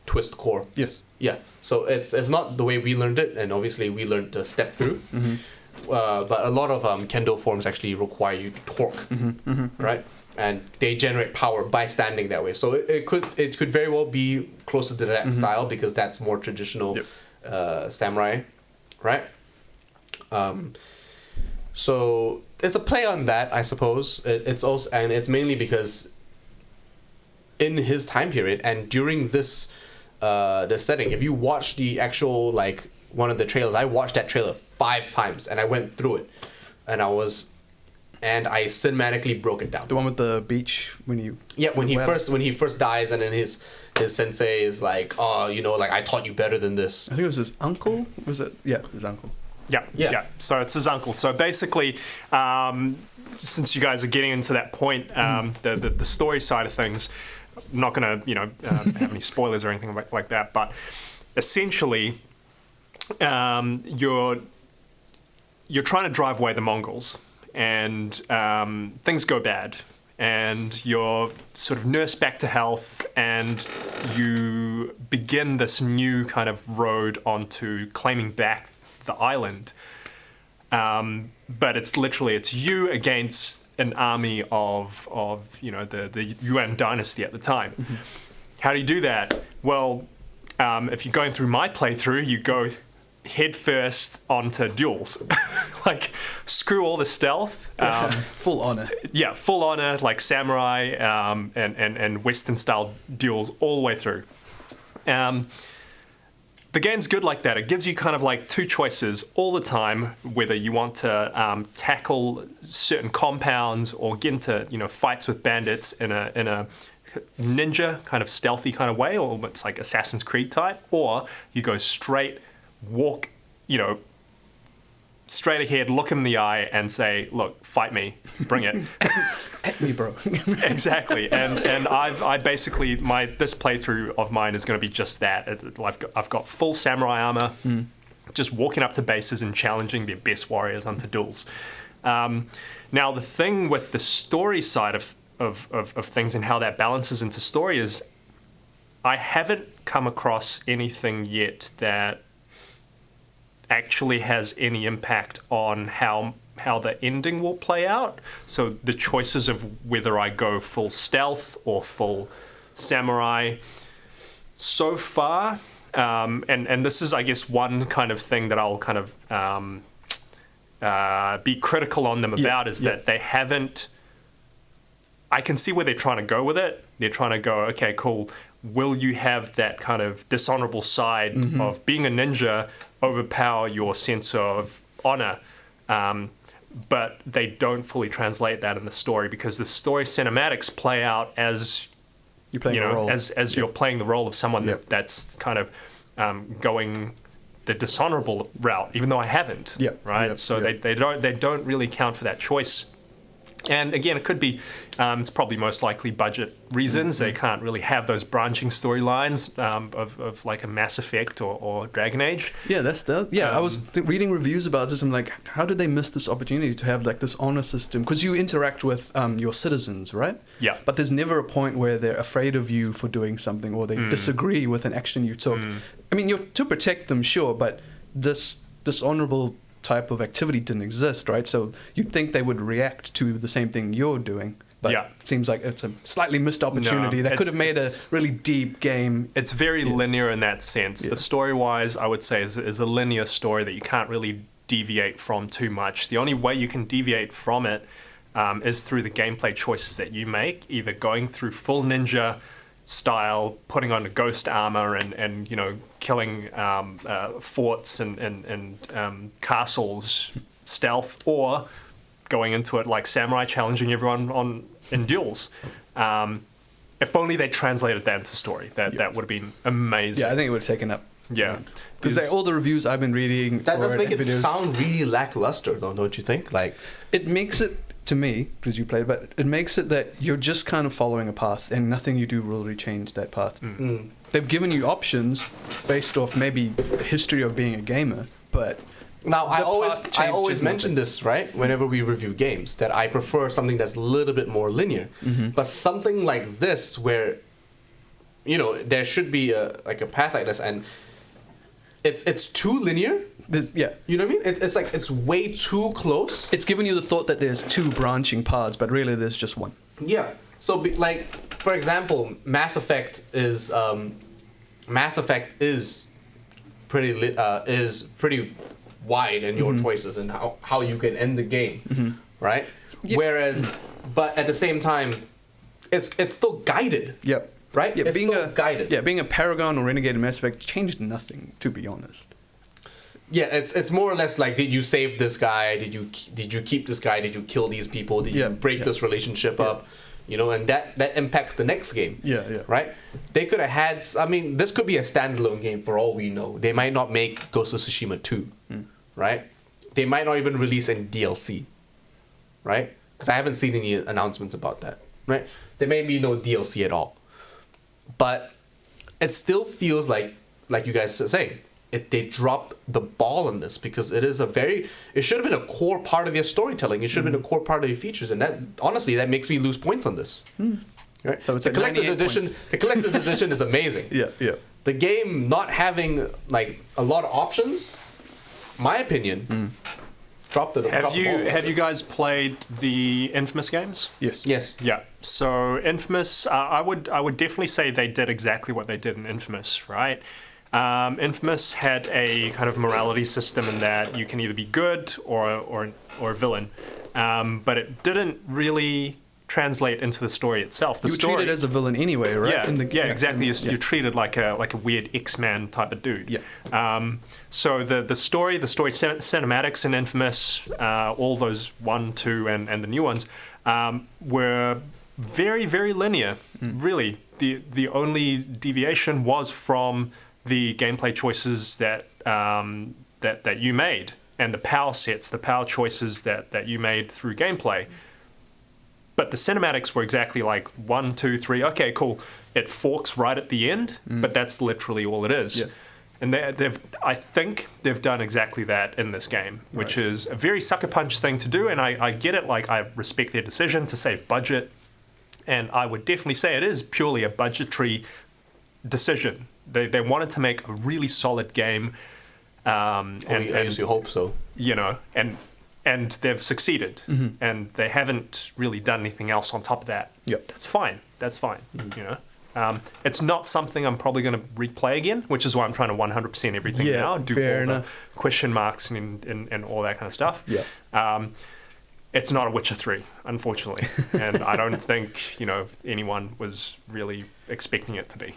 twist core. Yes. Yeah. So it's not the way we learned it, and obviously we learned to step through. But a lot of kendo forms actually require you to torque, right? And they generate power by standing that way. So it could very well be closer to that style because that's more traditional samurai, right? So it's a play on that, I suppose. It's also, and it's mainly because in his time period and during this the setting, if you watch the actual like one of the trailers, I watched that trailer 5 times and I went through it, and I cinematically broke it down. The one with the beach when you when he first dies, and then his sensei is like, oh, you know, like I taught you better than this. I think it was his uncle. Was it? Yeah, his uncle. Yeah. So it's his uncle. So basically, since you guys are getting into that point, the story side of things, I'm not going to have any spoilers or anything like that, but essentially, you're trying to drive away the Mongols, and things go bad, and you're sort of nursed back to health, and you begin this new kind of road onto claiming back the island. But it's you against an army of the Yuan dynasty at the time. How do you do that? Well, if you're going through my playthrough, you go head first onto duels. Like, screw all the stealth. Full honor. Yeah, full honor, like samurai and Western style duels all the way through. The game's good like that. It gives you kind of like 2 choices all the time, whether you want to tackle certain compounds or get into fights with bandits in a ninja kind of stealthy kind of way, or it's like Assassin's Creed type, or you go straight, walk, straight ahead, look him in the eye and say, look, fight me, bring it. At me, bro. Exactly. And I basically, this playthrough of mine is going to be just that. I've got full samurai armor, just walking up to bases and challenging their best warriors onto duels. Now, the thing with the story side of things and how that balances into story is I haven't come across anything yet that actually has any impact on how the ending will play out. So the choices of whether I go full stealth or full samurai so far, and this is, I guess, one kind of thing that I'll kind of be critical on them about is that they haven't. I can see where they're trying to go with it. They're trying to go, okay, cool. Will you have that kind of dishonorable side of being a ninja overpower your sense of honor? But they don't fully translate that in the story, because the story cinematics play out as you're playing a role. as you're playing the role of someone that's kind of going the dishonorable route, even though I haven't. Right. So they don't really count for that choice. And again, it could be, it's probably most likely budget reasons. They can't really have those branching storylines of like a Mass Effect or Dragon Age. Yeah, I was reading reviews about this. I'm like, how did they miss this opportunity to have like this honor system? Because you interact with your citizens, right? Yeah. But there's never a point where they're afraid of you for doing something, or they disagree with an action you took. I mean, you're to protect them, sure, but this dishonorable type of activity didn't exist, right? So you'd think they would react to the same thing you're doing, but it seems like it's a slightly missed opportunity that could have made a really deep game. It's very linear in that sense. The story-wise, I would say, is a linear story that you can't really deviate from too much. The only way you can deviate from it is through the gameplay choices that you make, either going through full ninja style, putting on a ghost armor and killing forts and castles stealth, or going into it like samurai, challenging everyone in duels. If only they translated that into story, that would have been amazing. Yeah, I think it would have taken up Yeah. Because all the reviews I've been reading, That does or make it videos, sound really lackluster, though, don't you think? Like, it makes it, to me, because you played, but it makes it that you're just kind of following a path, and nothing you do will really change that path. They've given you options based off maybe the history of being a gamer, but now I path always changes mention this, right? Whenever we review games, that I prefer something that's a little bit more linear. But something like this, where you know there should be a path like this, and it's too linear. You know what I mean? It's like it's way too close. It's giving you the thought that there's two branching paths, but really there's just one. Yeah. So, like, for example, Mass Effect is pretty wide in your choices and how you can end the game, right? Yeah. Whereas, but at the same time, it's still guided. Yep. Right? Yeah, it's still guided. Yeah, being a Paragon or Renegade in Mass Effect changed nothing, to be honest. Yeah, it's more or less like, did you save this guy? Did you keep this guy? Did you kill these people? Did you break this relationship up? You know, and that impacts the next game. Yeah. Right? They could have had. I mean, this could be a standalone game for all we know. They might not make Ghost of Tsushima 2, right? They might not even release any DLC, right? Because I haven't seen any announcements about that, right? There may be no DLC at all, but it still feels like you guys are saying, they dropped the ball on this, because it should have been a core part of your storytelling. It should have been a core part of your features, and that honestly that makes me lose points on this. Right? So it's the collector's edition. Points. The collector's edition is amazing. Yeah. The game not having like a lot of options, my opinion, dropped the ball. Have you guys played the Infamous games? Yes. Yeah. So Infamous, I would definitely say they did exactly what they did in Infamous, right? Infamous had a kind of morality system in that you can either be good or a villain, but it didn't really translate into the story itself. You were treated as a villain anyway, right? Yeah, exactly. You're treated like a weird X-Man type of dude. Yeah. So the story cinematics in Infamous, all those 1, 2, and the new ones, were very, very linear. Really, the only deviation was from the gameplay choices that you made, and the power sets, the power choices that you made through gameplay. But the cinematics were exactly like 1, 2, 3. Okay, cool. It forks right at the end, but that's literally all it is. Yeah. And I think they've done exactly that in this game, which is a very sucker punch thing to do. And I get it. Like, I respect their decision to save budget, and I would definitely say it is purely a budgetary decision. They wanted to make a really solid game, and I usually hope so. You know, and they've succeeded, and they haven't really done anything else on top of that. Yep. That's fine. You know, it's not something I'm probably going to replay again, which is why I'm trying to 100% everything now. Do all the question marks and all that kind of stuff. Yeah. It's not a Witcher 3, unfortunately, and I don't think anyone was really expecting it to be.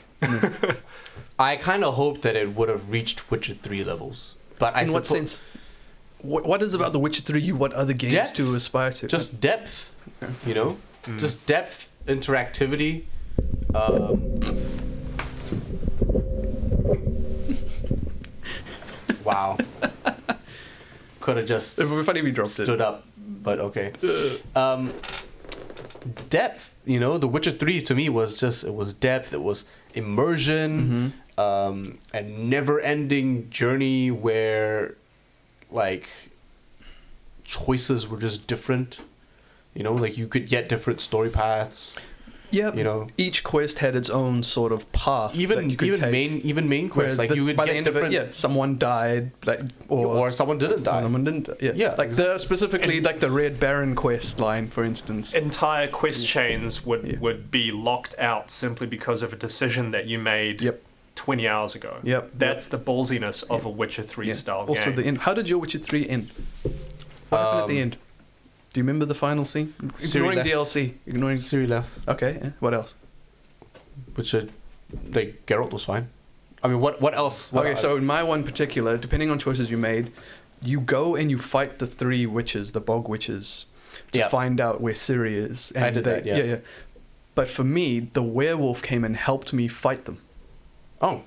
I kind of hoped that it would have reached Witcher 3 levels, but in what sense? What is about The Witcher 3 you want other games to aspire to? Just depth, you know? Just depth, interactivity. Wow. Could have just it would be funny if we dropped stood up, but okay. Depth, you know? The Witcher 3 to me was depth, it was immersion, a never-ending journey where like choices were just different, you know, like you could get different story paths. Yeah, you know, each quest had its own sort of path. Even main quests, like you would get different. Someone died, like or someone didn't die. Someone didn't. Yeah. Like specifically like the Red Baron quest line, for instance. Entire quest chains would be locked out simply because of a decision that you made. 20 hours ago. That's the ballsiness of a Witcher 3 style game. Also, the end. How did your Witcher 3 end? What happened at the end? Do you remember the final scene? Ignoring DLC. Ignoring Ciri left. Okay. Yeah. What else? Like Geralt was fine. I mean, what else? So in my one particular, depending on choices you made, you go and you fight the 3 witches, the bog witches, to find out where Ciri is. And I did that. Yeah. But for me, the werewolf came and helped me fight them. Oh.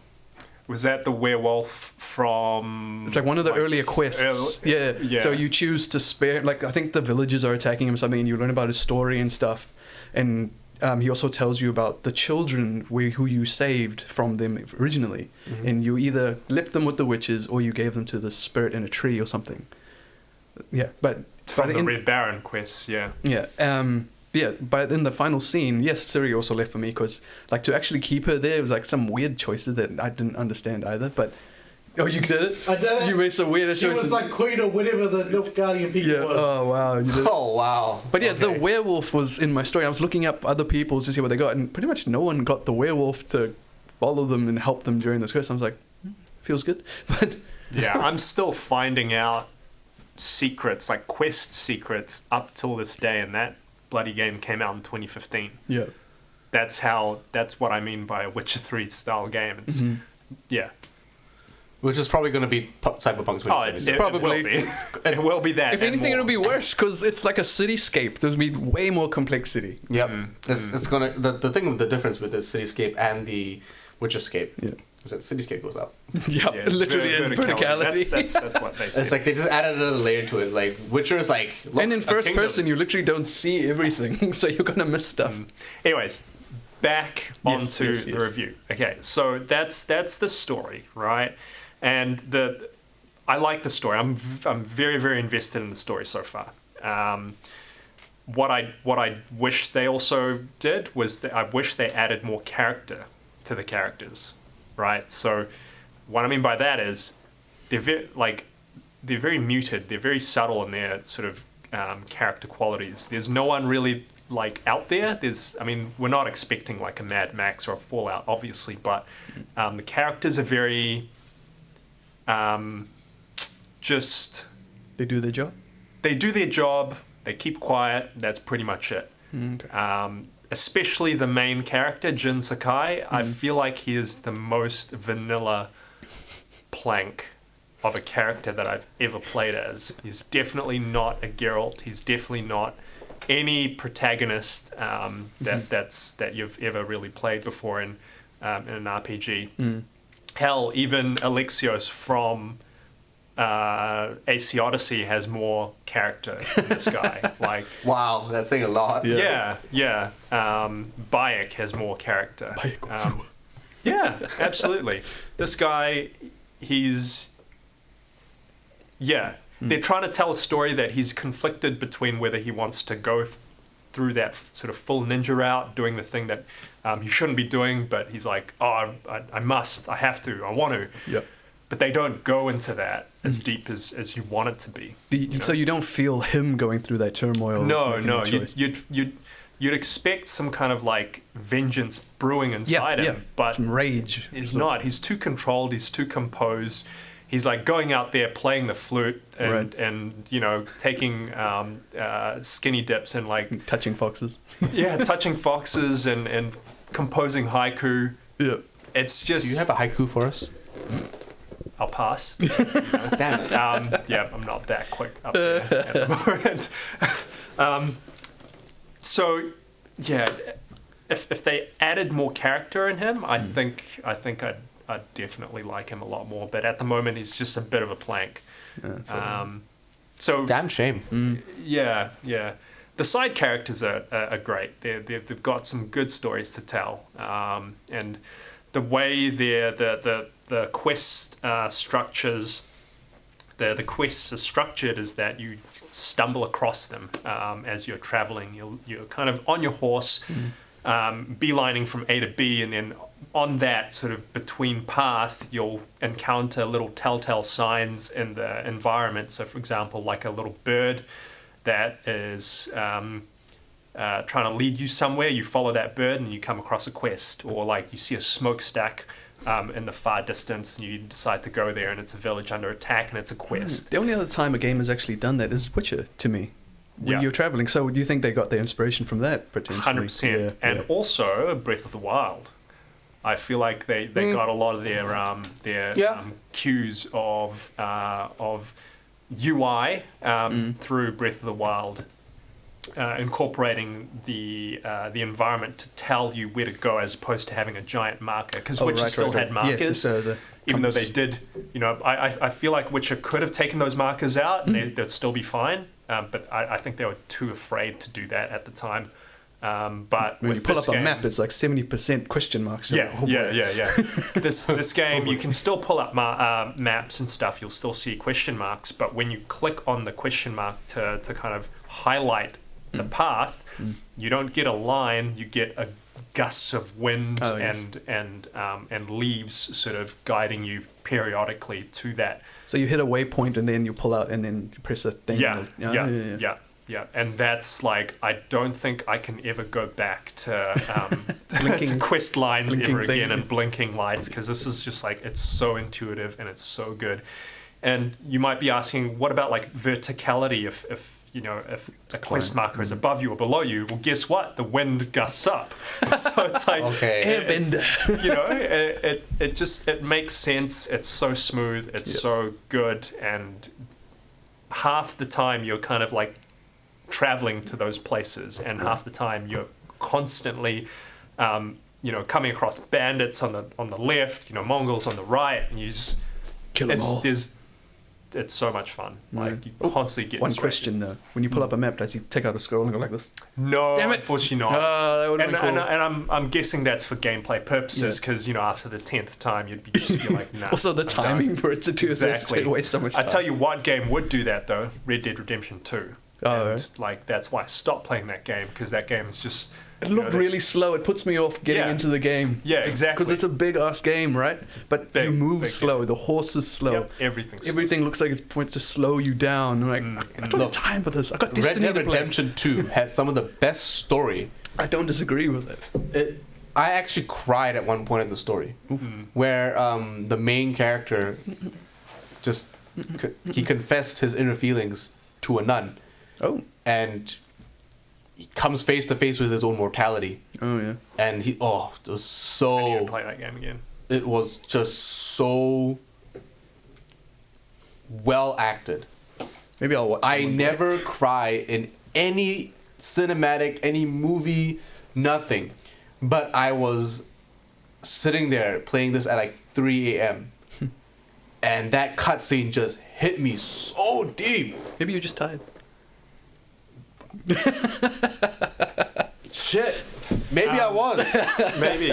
Was that the werewolf from? It's like one of the earlier quests. Yeah. So you choose to spare. Like I think the villagers are attacking him or something, and you learn about his story and stuff. And he also tells you about the children who you saved from them originally, and you either left them with the witches or you gave them to the spirit in a tree or something. Yeah, but from the Red Baron quest. Yeah. Yeah. Yeah, but in the final scene, yes, Ciri also left for me because, like, to actually keep her there was like some weird choices that I didn't understand either. But you did it. I did it. You made some weird choices. She was like queen or whatever the Nilfgaardian people was. Oh wow. You did it. Oh wow. But yeah, the werewolf was in my story. I was looking up other people's to see what they got, and pretty much no one got the werewolf to follow them and help them during this quest. I was like, feels good. But yeah, I'm still finding out secrets, like quest secrets, up till this day, and that bloody game came out in 2015. Yeah, that's what I mean by a Witcher 3 style game. It's yeah, which is probably going to be Cyberpunk 2077. It will be that. If anything, it'll be worse because it's like a cityscape. There'll be way more complexity. Yep. It's gonna the thing with the difference with the cityscape and the Witcherscape is that the cityscape goes up. Yeah, it literally is verticality. That's what they say. It's like they just added another layer to it. Like Witcher is like, look, and in first person, you literally don't see everything, so you're gonna miss stuff. Anyways, back onto the review. Okay, so that's the story, right? And I like the story. I'm very, very invested in the story so far. What I wish they also did was that I wish they added more character to the characters, right? So what I mean by that is they're very muted. They're very subtle in their sort of character qualities. There's no one really like out there. We're not expecting like a Mad Max or a Fallout, obviously, but the characters are very just they do their job. They do their job. They keep quiet. That's pretty much it. Okay. Especially the main character, Jin Sakai. I feel like he is the most vanilla plank of a character that I've ever played as. He's definitely not a Geralt. He's definitely not any protagonist that you've ever really played before in an RPG. Hell, even Alexios from AC Odyssey has more character than this guy. Like, wow, that's saying a lot. Yeah. Bayek has more character. Yeah, absolutely. This guy, they're trying to tell a story that he's conflicted between whether he wants to go through that sort of full ninja route, doing the thing that he shouldn't be doing, but he's like, oh, I must, I have to, I want to. Yep. But they don't go into that as deep as you want it to be. So you don't feel him going through that turmoil? No. You'd expect some kind of like vengeance brewing inside him, but some rage. He's not. He's too controlled. He's too composed. He's like going out there playing the flute and taking skinny dips and like touching foxes. Touching foxes and composing haiku. Yeah. It's just. Do you have a haiku for us? I'll pass. Damn it. I'm not that quick up there at the moment. If they added more character in him, I think I'd definitely like him a lot more. But at the moment, he's just a bit of a plank. So damn shame. Yeah. The side characters are great. They've got some good stories to tell, and the way the quest structures, the quests are structured is that you stumble across them as you're traveling. You're kind of on your horse, beelining from A to B, and then on that sort of between path, you'll encounter little telltale signs in the environment. So, for example, like a little bird that is trying to lead you somewhere. You follow that bird and you come across a quest, or like you see a smokestack in the far distance and you decide to go there and it's a village under attack and it's a quest. The only other time a game has actually done that is Witcher, to me. When you're traveling. So do you think they got their inspiration from that, potentially? 100%. And also Breath of the Wild. I feel like they got a lot of their cues of UI through Breath of the Wild. incorporating the environment to tell you where to go as opposed to having a giant marker, because Witcher still had markers. Yes, even though they did, I feel like Witcher could have taken those markers out and they'd still be fine, but I think they were too afraid to do that at the time. But when you pull up a map, it's like 70% question marks. Yeah. This game, you can still pull up maps and stuff. You'll still see question marks, but when you click on the question mark to kind of highlight the path, you don't get a line. You get a gusts of wind and leaves sort of guiding you periodically to that. So you hit a waypoint and then you pull out and then you press the thing. Yeah, and that's like, I don't think I can ever go back to to quest lines ever again and blinking lights, because this is just like, it's so intuitive and it's so good. And you might be asking, what about like verticality? If a quest marker is above you or below you, well, guess what? The wind gusts up. So it's like, airbender. It makes sense. It's so smooth. It's so good. And half the time you're kind of like traveling to those places, and half the time you're constantly coming across bandits on the left, Mongols on the right, and you just kill them all. It's so much fun. Like, you constantly get one question though: when you pull up a map, does he take out a scroll and go like this? No, damn it. Unfortunately not. That would have been cool. And I'm guessing that's for gameplay purposes, because after the 10th time you'd just be like, nah. Also the timing for it to do this to waste so much time. I tell you what game would do that though: Red Dead Redemption 2. Like, that's why I stopped playing that game, because that game is just... It looked really slow. It puts me off getting into the game. Yeah, exactly. Because it's a big-ass game, right? But you move slow. Game. The horse is slow. Yep, everything looks like it's points to slow you down. Like, I don't have time for this. I got Destiny Red Dead Redemption 2 had some of the best story. I don't disagree with it. I actually cried at one point in the story, where the main character he confessed his inner feelings to a nun. Oh. And he comes face to face with his own mortality. Oh yeah. And it was so... I need to play that game again. It was just so well acted. Maybe I'll watch. I never cry in any cinematic, any movie, nothing. But I was sitting there playing this at like 3 a.m. and that cutscene just hit me so deep. Maybe you're just tired. Shit. Maybe I was. Maybe.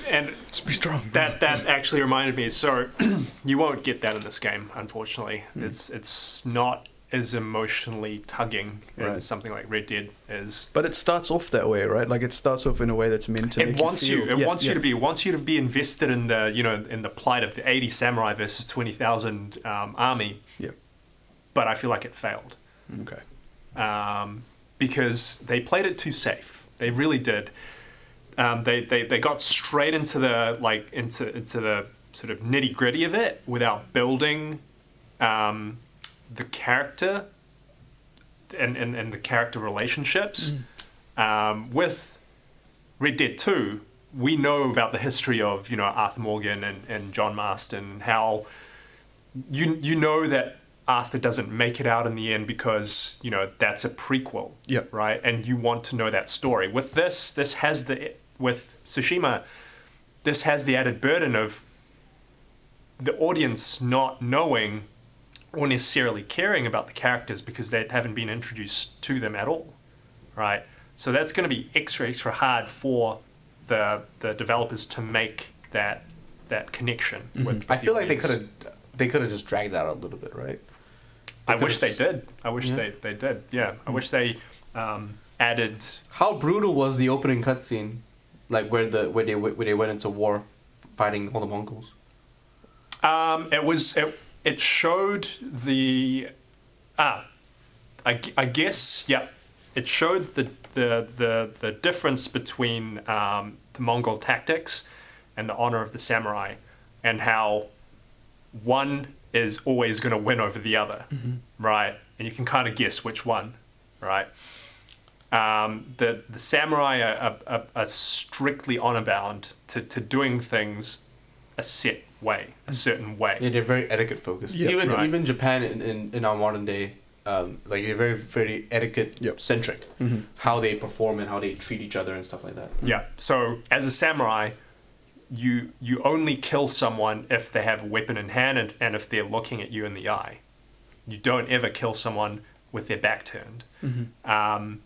And just be strong. That actually reminded me. So you won't get that in this game, unfortunately. It's not as emotionally tugging as something like Red Dead is. But it starts off that way, right? Like, it starts off in a way that's meant to. It wants you to be invested in the in the plight of the 80 samurai versus 20,000 army. Yeah. But I feel like it failed. Okay. Because they played it too safe. They really did. They got straight into the into the sort of nitty gritty of it without building the character and the character relationships. With Red Dead 2, we know about the history of Arthur Morgan and John Marston, how you know that Arthur doesn't make it out in the end because that's a prequel, right? And you want to know that story. With with Tsushima, this has the added burden of the audience not knowing or necessarily caring about the characters because they haven't been introduced to them at all, right? So that's going to be extra hard for the developers to make that connection with I feel like they could have just dragged that out a little bit, right? I wish they did. I wish they did. Yeah, I wish they added. How brutal was the opening cutscene, like where they went into war, fighting all the Mongols? It showed the I guess it showed the difference between the Mongol tactics and the honor of the samurai, and how one is always going to win over the other, right? And you can kind of guess which one, right? The samurai are strictly honor bound to doing things a certain way. Yeah, they're very etiquette focused. Even Japan in our modern day, like they're very, very etiquette centric. How they perform and how they treat each other and stuff like that. Yeah. So as a samurai, you only kill someone if they have a weapon in hand and if they're looking at you in the eye. You don't ever kill someone with their back turned. And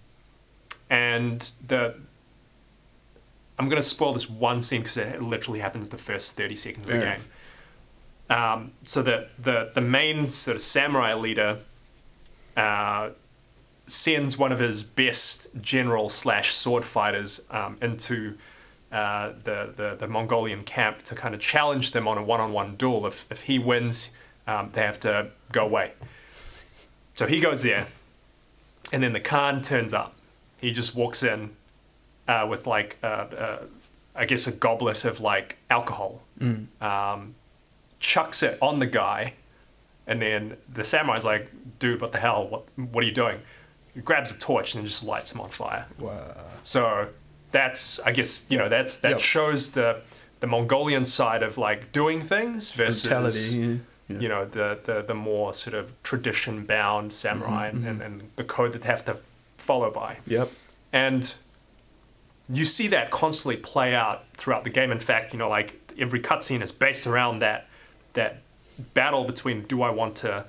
I'm going to spoil this one scene because it literally happens the first 30 seconds of the game. So the main sort of samurai leader sends one of his best general / sword fighters into the Mongolian camp to kind of challenge them on a one-on-one duel. If he wins, they have to go away. So he goes there, and then the Khan turns up. He just walks in with like I guess a goblet of like alcohol, chucks it on the guy, and then the samurai's like, "Dude, what the hell? What are you doing?" He grabs a torch and just lights him on fire. Wow. So that's, I guess, that shows the Mongolian side of like doing things versus brutality, the more sort of tradition bound samurai and the code that they have to follow by. Yep. And you see that constantly play out throughout the game. In fact, like every cutscene is based around that battle between, do I want to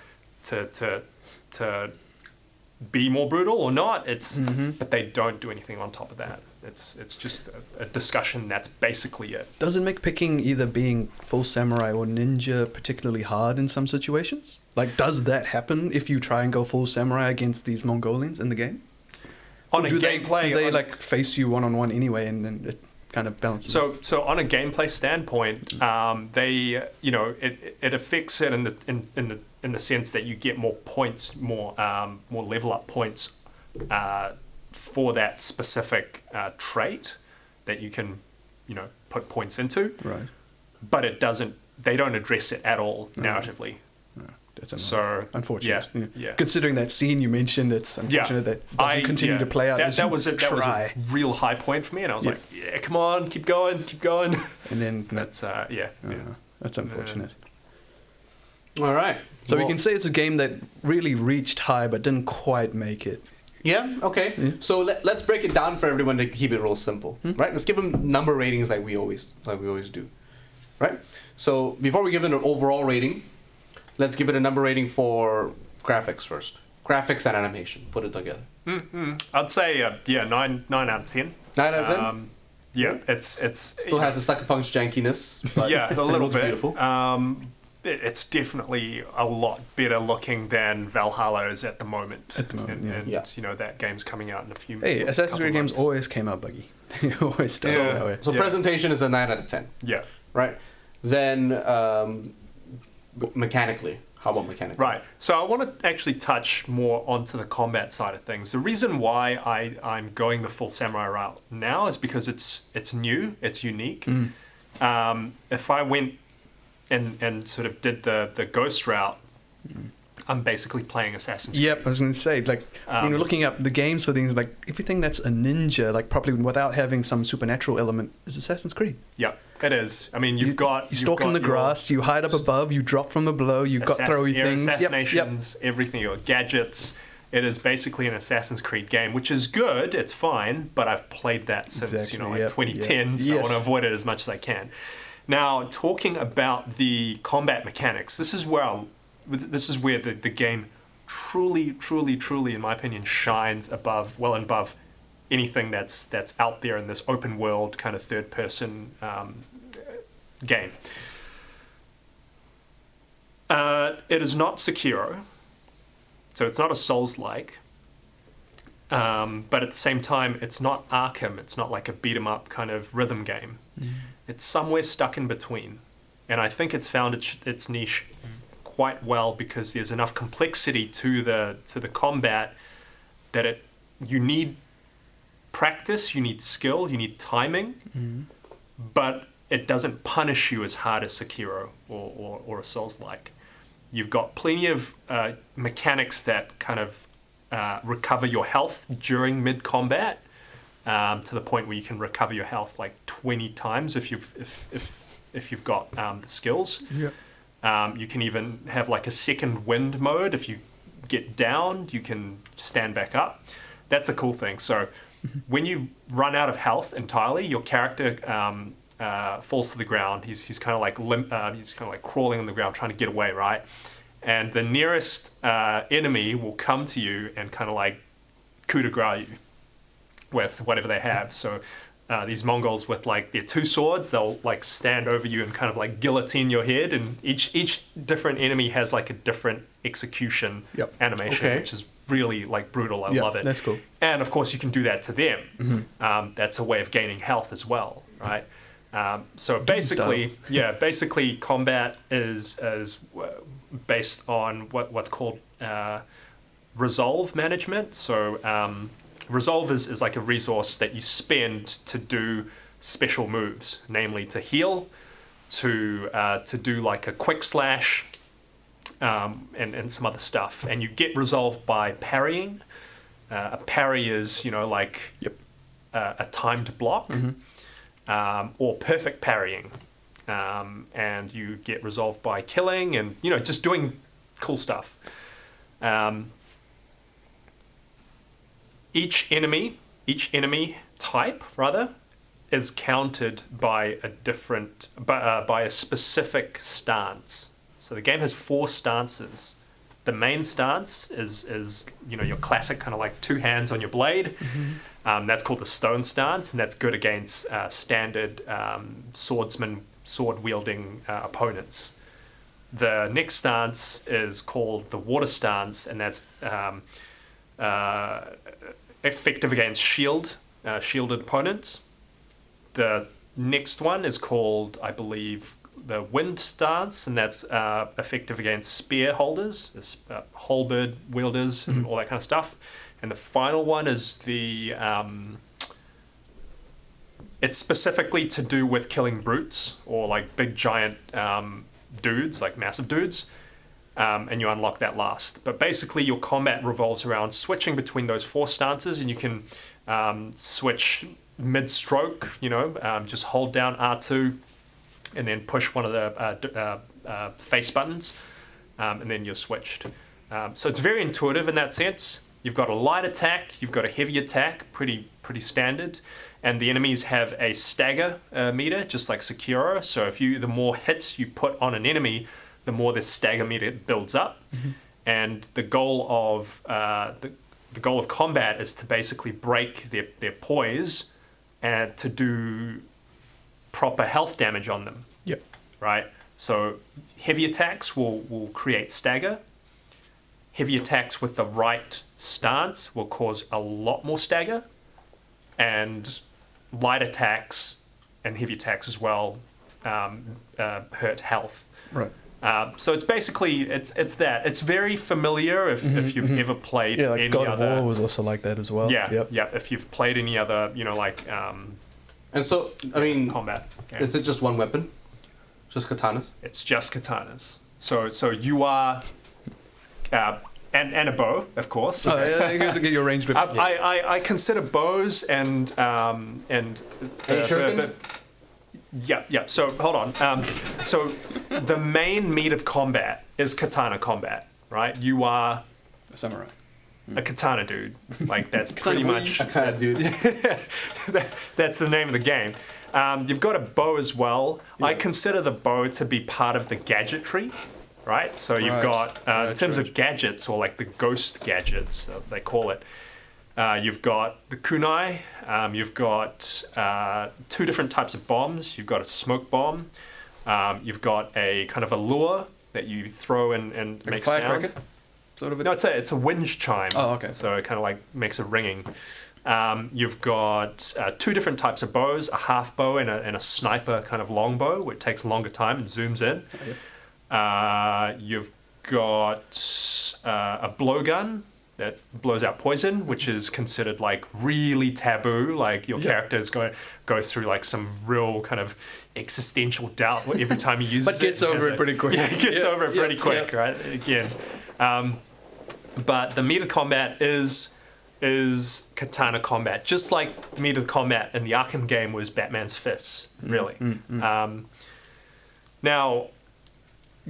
be more brutal or not? But they don't do anything on top of that. It's just a discussion. That's basically it. Does it make picking either being full samurai or ninja particularly hard in some situations? Like, does that happen if you try and go full samurai against these Mongolians in the game? On a gameplay, do they like face you one-on-one anyway, and then it kind of balances? So on a gameplay standpoint, they it affects it in the sense that you get more points, more level up points for that specific trait that you can put points into. Right. But it doesn't. They don't address it at all narratively. That's unfortunate. Yeah. Considering that scene you mentioned, it's unfortunate that doesn't continue to play out. That was a real high point for me, and I was like, "Yeah, come on, keep going." And then that's that's unfortunate. All right. So we can say it's a game that really reached high but didn't quite make it. Yeah. Okay. Yeah. So let's break it down for everyone to keep it real simple, right? Let's give them number ratings like we always do, right? So before we give it an overall rating, let's give it a number rating for graphics first. Graphics and animation. Put it together. I'd say 9 out of 10. 9 out of 10. Yeah, it's still has the sucker punch jankiness. But a little bit. Beautiful. It's definitely a lot better looking than Valhalla is at the moment. And that game's coming out in a few. Hey, Assassin's Creed games always came out buggy. They always start that way. So presentation is a 9 out of 10. Yeah. Right. Then mechanically. How about mechanically? Right. So I want to actually touch more onto the combat side of things. The reason why I'm going the full samurai route now is because it's new, it's unique. If I went and sort of did the ghost route, I'm basically playing Assassin's Creed. Yep, I was going to say, like, when you're looking up the games for things, like, everything that's a ninja, like, properly without having some supernatural element, is Assassin's Creed. Yep, it is. I mean, you stalk in the grass, you hide up above, you drop from below, you've got throwy things. Assassinations, everything, your gadgets. It is basically an Assassin's Creed game, which is good, it's fine, but I've played that since, 2010, so I want to avoid it as much as I can. Now, talking about the combat mechanics, this is where the game truly, in my opinion, shines above anything that's out there in this open world kind of third person game. It is not Sekiro, so it's not a Souls-like, but at the same time, it's not Arkham. It's not like a beat 'em up kind of rhythm game. It's somewhere stuck in between, and I think it's found its niche quite well because there's enough complexity to the combat that you need practice, you need skill, you need timing, but it doesn't punish you as hard as Sekiro or a Souls-like. You've got plenty of mechanics that kind of recover your health during mid-combat, to the point where you can recover your health like 20 times if you've got the skills. Yeah. You can even have like a second wind mode if you get downed, you can stand back up. That's a cool thing. So when you run out of health entirely, your character falls to the ground. He's kind of like crawling on the ground, trying to get away, right? And the nearest enemy will come to you and kind of like coup de grace you with whatever they have. So these Mongols with like their 2 swords, they'll like stand over you and kind of like guillotine your head. And each different enemy has like a different execution animation, which is really like brutal. I love it. That's cool. And of course you can do that to them. That's a way of gaining health as well, right? So basically combat is based on what's called resolve management. So resolve is like a resource that you spend to do special moves, namely to heal, to do like a quick slash, and some other stuff. And you get resolve by parrying. A parry is, like a timed block, or perfect parrying. And you get resolved by killing and, just doing cool stuff. Each enemy type, rather, is countered by by a specific stance. So the game has 4 stances. The main stance is your classic kind of like 2 hands on your blade. That's called the stone stance, and that's good against standard sword-wielding opponents. The next stance is called the water stance, and that's effective against shielded opponents. The next one is called, I believe, the wind stance, and that's effective against spear holders, halberd wielders, and all that kind of stuff. And the final one is it's specifically to do with killing brutes or like big giant dudes, like massive dudes. And you unlock that last. But basically your combat revolves around switching between those 4 stances, and you can switch mid-stroke, just hold down R2 and then push one of the face buttons, and then you're switched. So it's very intuitive in that sense. You've got a light attack, you've got a heavy attack, pretty standard, and the enemies have a stagger meter, just like Sekiro. So the more hits you put on an enemy, the more this stagger meter builds up. And the goal of the goal of combat is to basically break their poise and to do proper health damage on them. Right? So heavy attacks will create stagger. Heavy attacks with the right stance will cause a lot more stagger. And light attacks and heavy attacks as well hurt health. Right. So it's basically it's that. It's very familiar if you've ever played any God other. of War was also like that as well. If you've played any other, And so, I mean, combat game. Is it just one weapon? Just katanas? It's just katanas. So you are, and a bow, of course. Oh, yeah, you have to get your ranged weapon. I consider bows and shuriken? Yeah. So hold on. So the main meat of combat is katana combat, right? You are A samurai. a katana dude. Like that's pretty much A kind of dude. that's the name of the game. You've got a bow as well. I consider the bow to be part of the gadgetry, right? So you've got in terms of gadgets, or like the ghost gadgets, they call it. You've got the kunai. You've got 2 different types of bombs. You've got a smoke bomb. You've got a kind of a lure that you throw and Like make a sound. firecracker? Sort of. No, it's a winch chime. Oh, okay. So it kind of like makes a ringing. You've got 2 different types of bows: a half bow and a sniper kind of long bow, where it takes a longer time and zooms in. You've got a blowgun that blows out poison, which is considered like really taboo. Like your character goes through like some real kind of existential doubt every time he uses it. But gets over it pretty quick. Yeah, gets over it pretty quick, right? Again. But the meat of combat is katana combat, just like meat of combat in the Arkham game was Batman's fists, really. Now,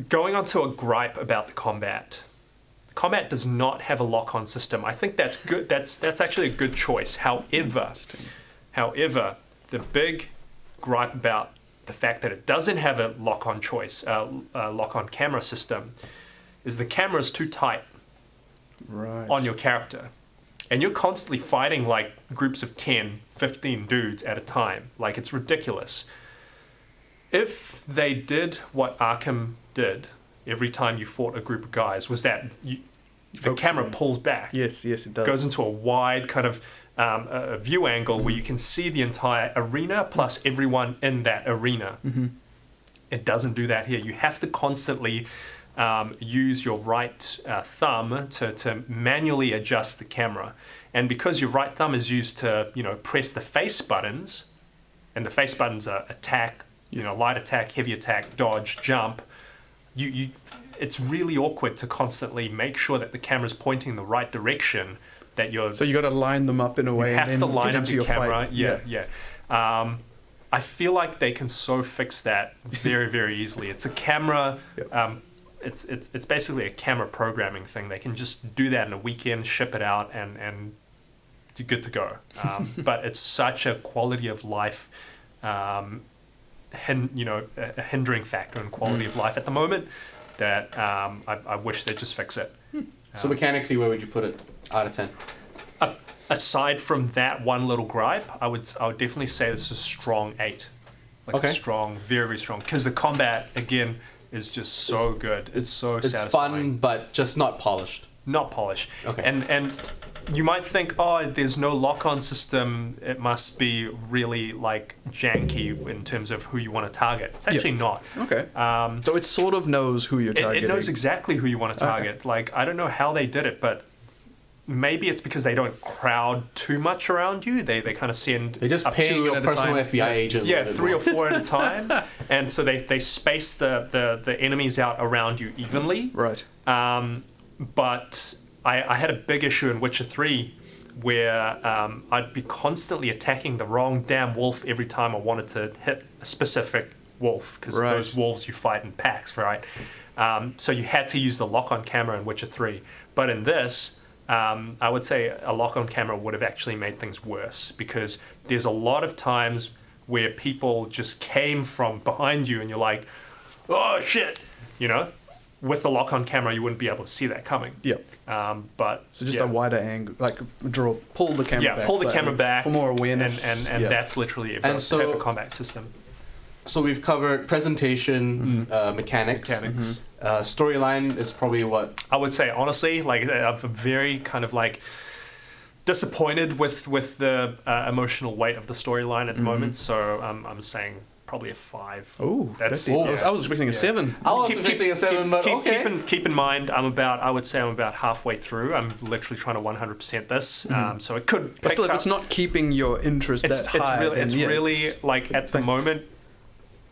going on to a gripe about the combat. combat does not have a lock-on system. I think that's good. That's actually a good choice. However, the big gripe about the fact that it doesn't have a lock-on lock-on camera system, is the camera is too tight on your character. And you're constantly fighting like groups of 10, 15 dudes at a time. Like, it's ridiculous. If they did what Arkham did every time you fought a group of guys, was that the camera pulls back. Yes, it does. Goes into a wide kind of a view angle where you can see the entire arena plus everyone in that arena. It doesn't do that here. You have to constantly use your right thumb to manually adjust the camera. And because your right thumb is used to, press the face buttons, and the face buttons are attack, light attack, heavy attack, dodge, jump, it's really awkward to constantly make sure that the camera's pointing in the right direction. So you got to line them up in a way. You have and then to line get up into your your camera. fight. Yeah. I feel like they can so fix that very, very easily. It's a camera. It's basically a camera programming thing. They can just do that in a weekend, ship it out, and you're good to go. But it's such a quality of life, a hindering factor in quality of life at the moment that I wish they'd just fix it. So mechanically, where would you put it out of 10? Aside from that one little gripe, I would definitely say this is a strong 8. Like strong, very, very strong. Because the combat, again, is just so good. It's so satisfying. It's fun, but just not polished. Not polished. Okay. And you might think, there's no lock-on system. It must be really like janky in terms of who you want to target. It's actually not. Okay. So it sort of knows who you're targeting. It knows exactly who you want to target. Okay. Like, I don't know how they did it, but maybe it's because they don't crowd too much around you. They kind of send... They just pay your personal FBI agent. Yeah, 3 or 4 at a time. And so they space the enemies out around you evenly. Right. But I had a big issue in Witcher 3 where I'd be constantly attacking the wrong damn wolf every time I wanted to hit a specific wolf, because those wolves you fight in packs, right? So you had to use the lock-on camera in Witcher 3. But in this, I would say a lock-on camera would have actually made things worse, because there's a lot of times where people just came from behind you and you're like, oh shit, with the lock-on camera you wouldn't be able to see that coming. Yep. But so just a wider angle, like pull the camera back. Yeah, pull the camera back for more awareness. And that's literally a perfect combat system. So we've covered presentation, mechanics. Storyline is probably what... I would say, honestly, like, I'm very kind of like disappointed with the emotional weight of the storyline at the moment. So I'm saying probably a 5. Oh, that's... I was expecting a 7. I was expecting a 7, but okay. Keep in mind, I would say I'm about halfway through. I'm literally trying to 100% this. So it could... But still, if it's not keeping your interest that high... It's really, like, at the moment...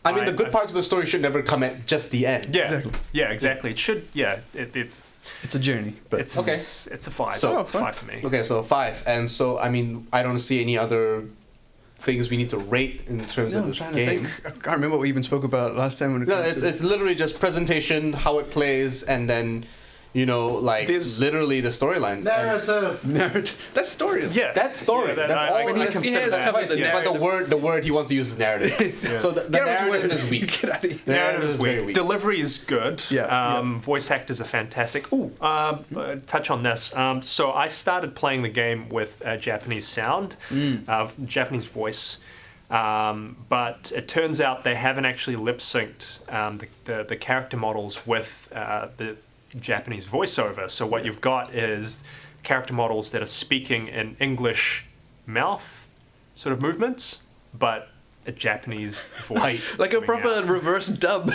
I mean, the good parts of the story should never come at just the end. Yeah, exactly. Yeah, exactly. It should, it's a journey, but... It's a 5. So, it's a 5 for me. Okay, so 5. And so, I mean, I don't see any other things we need to rate in terms of this game. I can't remember what we even spoke about last time. It's literally just presentation, how it plays, and then... there's literally the storyline. Narrative. That's story. Yeah. That's story. Yeah, that's all I consider that. But the word he wants to use is narrative. So the narrative is weak. Get out of here. Narrative is very weak. Delivery is good. Voice actors are fantastic. Touch on this. So I started playing the game with Japanese sound, Japanese voice. But it turns out they haven't actually lip synced the character models with the Japanese voiceover. So what you've got is character models that are speaking in English mouth sort of movements, but a Japanese voice, like a proper reverse dub.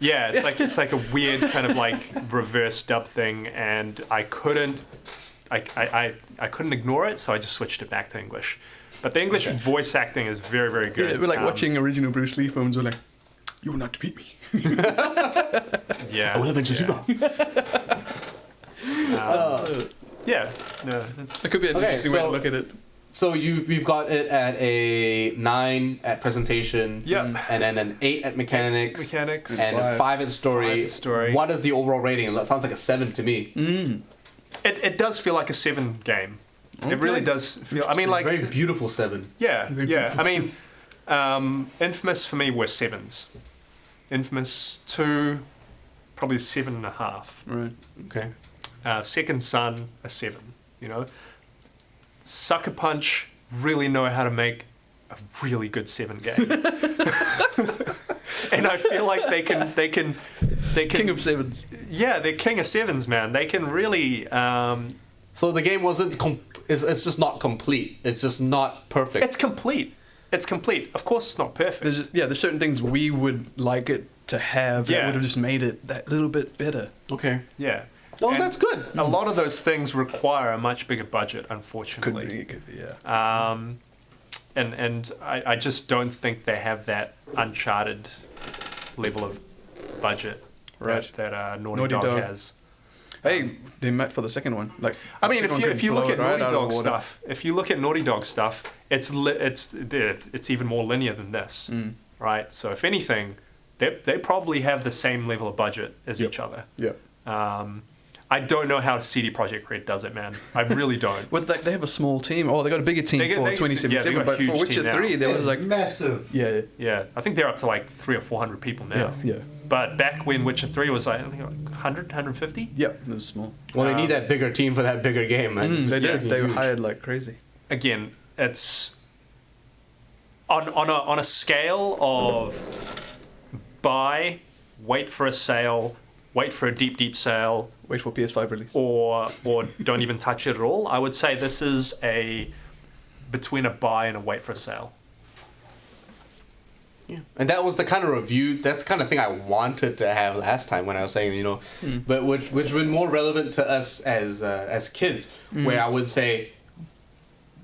Yeah, it's like a weird kind of like reverse dub thing, and I couldn't ignore it, so I just switched it back to English. But the English voice acting is very, very good. Yeah, we're like watching original Bruce Lee films. We're like, you will not defeat me. Yeah. I will avenge Tsushima. Yeah. No, that could be an interesting way to look at it. So we've got it at a 9 at presentation. Yep. And then an 8 at mechanics. And a 5 at story. 5 at story. What is the overall rating? That sounds like a 7 to me. It does feel like a 7 game. Okay. It really does feel. I mean, like very beautiful 7. Yeah, yeah. I mean, Infamous for me were 7s. Infamous 2, probably 7.5. Right. Okay. Second Son, a 7. You know, Sucker Punch really know how to make a really good 7 game, and I feel like they can. King of 7s. Yeah, they're king of 7s, man. They can really. So the game wasn't. It's just not complete. It's just not perfect. It's complete. It's complete. Of course, it's not perfect. There's certain things we would like it to have that would have just made it that little bit better. Okay. Yeah. Oh, And that's good. A lot of those things require a much bigger budget, unfortunately. Could be, yeah. And I just don't think they have that Uncharted level of budget that Naughty Dog has. Hey, they met for the second one. Like, I mean, if you look at Naughty Dog water. stuff, it's even more linear than this, right? So if anything, they probably have the same level of budget as each other. Yeah. I don't know how CD Projekt Red does it, man. I really don't. Well, they have a small team. Oh, they got a bigger team for 2077, but for Witcher 3, there was like massive. Yeah. Yeah, I think they're up to like 300 or 400 people now. Yeah. But back when Witcher 3 was like, I think 100, 150? Yep, it was small. Well, they need that bigger team for that bigger game, man. They did. They were huge. hired like crazy. Again, it's on a scale of buy, wait for a sale, wait for a deep sale, Wait for PS5 release. or don't even touch it at all. I would say this is between a buy and a wait for a sale. Yeah. And that was the kind of review, that's the kind of thing I wanted to have last time when I was saying, but which been more relevant to us as kids, where I would say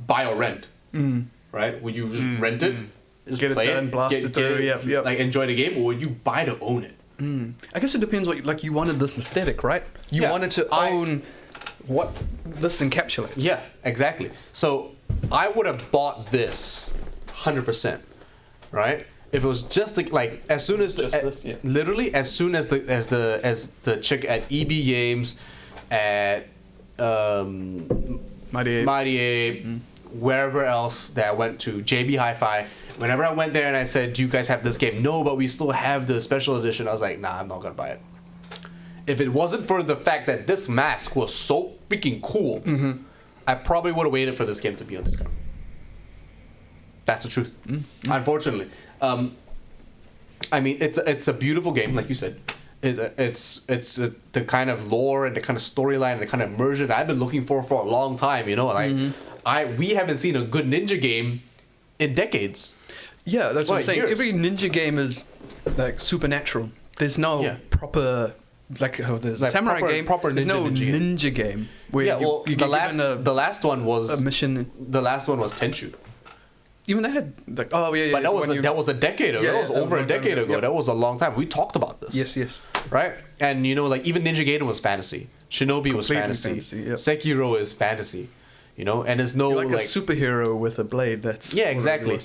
buy or rent, right? Would you just rent it, just Get it play done, blast it through, yep. like enjoy the game, or would you buy to own it? I guess it depends what like you wanted this aesthetic, right? You Yeah, wanted to own what this encapsulates. Yeah, exactly. So I would have bought this 100%, right? If it was just like as soon as literally as soon as the chick at EB Games, at Mighty Ape, wherever else that I went to, JB Hi-Fi. Whenever I went there and I said, "Do you guys have this game?" No, but we still have the special edition. I was like, "Nah, I'm not gonna buy it." If it wasn't for the fact that this mask was so freaking cool, I probably would have waited for this game to be on discount. That's the truth. Unfortunately, I mean, it's a beautiful game, like you said. It's the kind of lore and the kind of storyline and the kind of immersion I've been looking for a long time. We haven't seen a good ninja game in decades. Yeah, that's what I'm saying. Years. Every ninja game is like supernatural. There's no proper there's a samurai game. Proper there's no ninja game where you the last one was a mission. The last one was Tenchu. Even they had like But that was a decade ago. Yeah, that was over a decade ago. Yep. That was a long time. We talked about this. Yes. Right? And like even Ninja Gaiden was fantasy. Shinobi was fantasy. Yep. Sekiro is fantasy. And there's no You're like a superhero with a blade. That's exactly.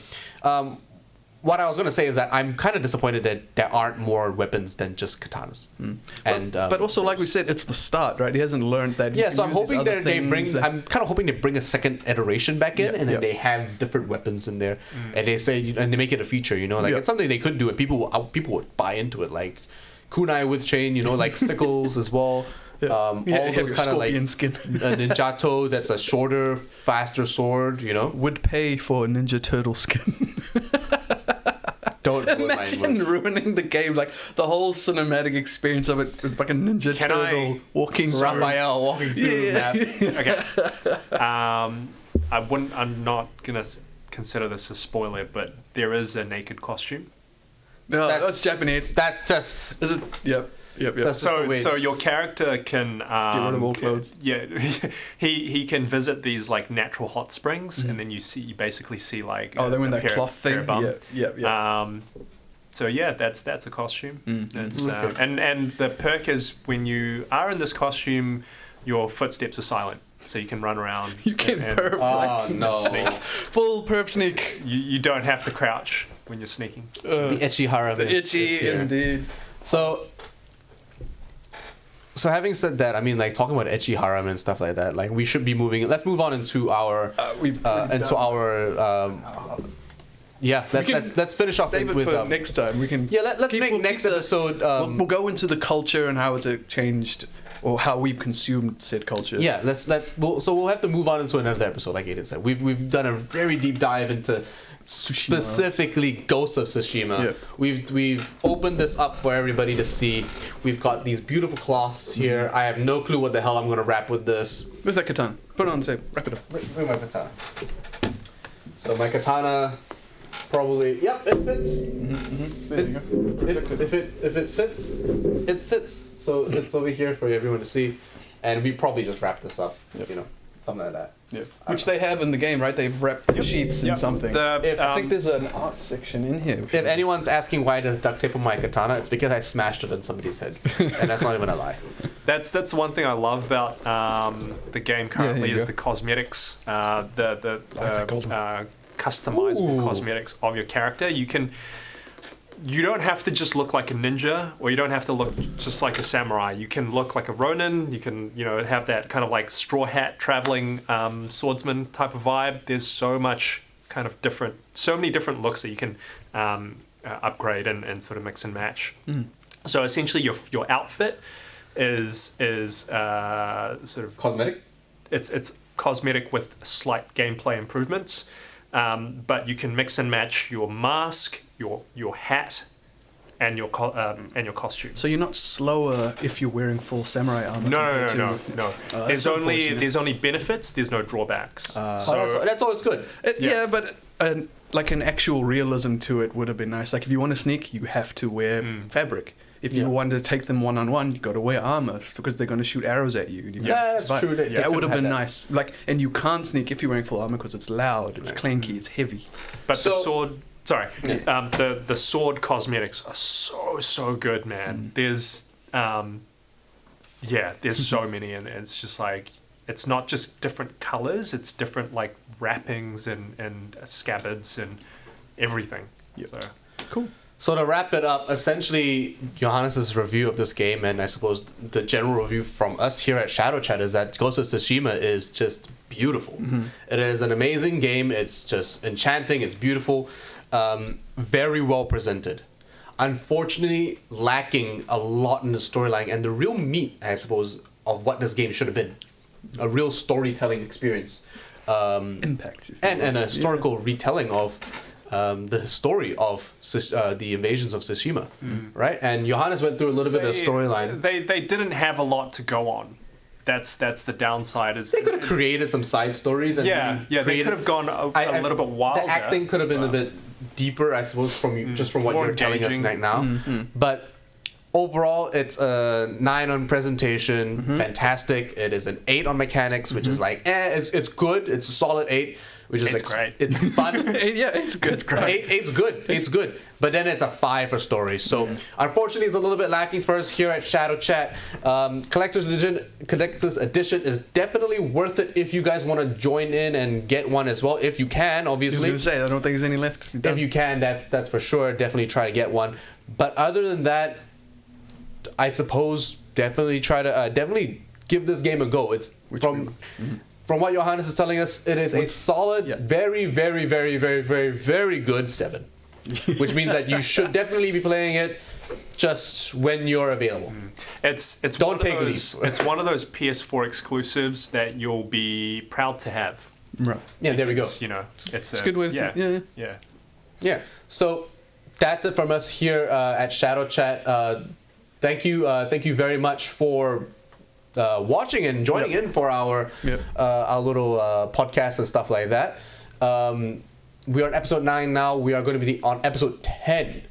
What I was gonna say is that I'm kind of disappointed that there aren't more weapons than just katanas. But also, like we said, it's the start, right? He hasn't learned that. Yeah, so I'm hoping that they bring. I'm kind of hoping they bring a second iteration back in, and then they have different weapons in there, and they say and they make it a feature. It's something they could do, and people would buy into it, like kunai with chain. Like sickles as well. All those kind of like skin. A ninjato that's a shorter, faster sword. Would pay for a Ninja Turtle skin. Don't imagine ruining the game, like the whole cinematic experience of it with like a Ninja Turtle walking Raphael walking through the map. Okay. I'm not gonna consider this a spoiler, but there is a naked costume. No, that's Japanese. That's just. Is it? Yep. So your character can get rid of all clothes. Yeah, he can visit these like natural hot springs, and then you basically see like they're in that cloth thing. Yeah. So yeah, that's a costume. That's and the perk is when you are in this costume, your footsteps are silent. so you can run around. You can perp. Oh no. Sneak. Full perp sneak. You don't have to crouch when you're sneaking. The itchy harem. The is itchy, here. indeed. So having said that, I mean, like talking about ecchi harem and stuff like that, like we should be moving. Let's move on into our let's finish off Save it with for next time. We can. Yeah, let's make next episode. We'll go into the culture and how it's changed, or how we've consumed said culture. Yeah, we'll have to move on into another episode, like Aiden said. We've done a very deep dive into Tsushima. specifically Ghost of Tsushima. Yeah. We've opened this up for everybody to see. We've got these beautiful cloths here. I have no clue what the hell I'm gonna wrap with this. Where's that katana? Put it on, say, wrap it up. Where's my katana? So my katana, probably. Yep, it fits. There you go. If it fits, it sits. So it's over here for everyone to see, and we probably just wrap this up. Yep. You know, something like that. Yeah. Which they have in the game, right? They've wrapped sheets in something. I think there's an art section in here. If anyone's asking why there's duct tape on my katana, it's because I smashed it in somebody's head, and that's not even a lie. That's one thing I love about the game currently is go. the cosmetics, the customizable cosmetics of your character. You don't have to just look like a ninja, or you don't have to look just like a samurai. You can look like a ronin. You can, have that kind of like straw hat traveling swordsman type of vibe. There's so many different looks that you can upgrade and sort of mix and match. So essentially, your outfit is sort of Cosmetic? It's cosmetic with slight gameplay improvements, but you can mix and match your mask, your hat, and your costume. So you're not slower if you're wearing full samurai armor. No. There's only benefits. There's no drawbacks. So that's always good. But like an actual realism to it would have been nice. Like if you want to sneak, you have to wear fabric. If you want to take them one-on-one, you got to wear armor because they're going to shoot arrows at you. That's true. That would have been nice. Like, and you can't sneak if you're wearing full armor because it's loud, it's clanky, it's heavy. But the sword. Sorry, the sword cosmetics are so good, man. There's so many, and it's just like it's not just different colors; it's different like wrappings and scabbards and everything. Yep. So cool. So to wrap it up, essentially, Johannes' review of this game, and I suppose the general review from us here at Shadowchat, is that Ghost of Tsushima is just beautiful. It is an amazing game. It's just enchanting. It's beautiful. Very well presented. Unfortunately, lacking a lot in the storyline and the real meat, I suppose, of what this game should have been. A real storytelling experience. Impact. And a historical retelling of the story of the invasions of Tsushima, right? And Johannes went through a little bit of storyline. They didn't have a lot to go on. That's the downside. Is they could have created some side stories. And they could have gone a little bit wilder. The acting could have been a bit deeper, I suppose, from what you're telling us right now. But overall, it's a 9 on presentation, fantastic. It is an 8 on mechanics, which is like, it's good. It's a solid 8. Which is great. It's fun. It's good. It's great. 8's good. 8's good. But then it's a 5 for story. So unfortunately, it's a little bit lacking for us here at Shadowchat. Collector's Edition is definitely worth it if you guys want to join in and get one as well. If you can, obviously. I was going to say, I don't think there's any left. If you can, that's for sure. Definitely try to get one. But other than that, I suppose definitely try to definitely give this game a go. It's from what Johannes is telling us, it is a solid, very, very, very, very, very, very good 7. Which means that you should definitely be playing it just when you're available. It's Don't take leave. It's one of those PS4 exclusives that you'll be proud to have. Right. Yeah, there we go. It's a good way to say it. Yeah. So that's it from us here at Shadowchat. Thank you very much for watching and joining in for our little podcast and stuff like that. We are on episode 9 now. We are going to be on episode 10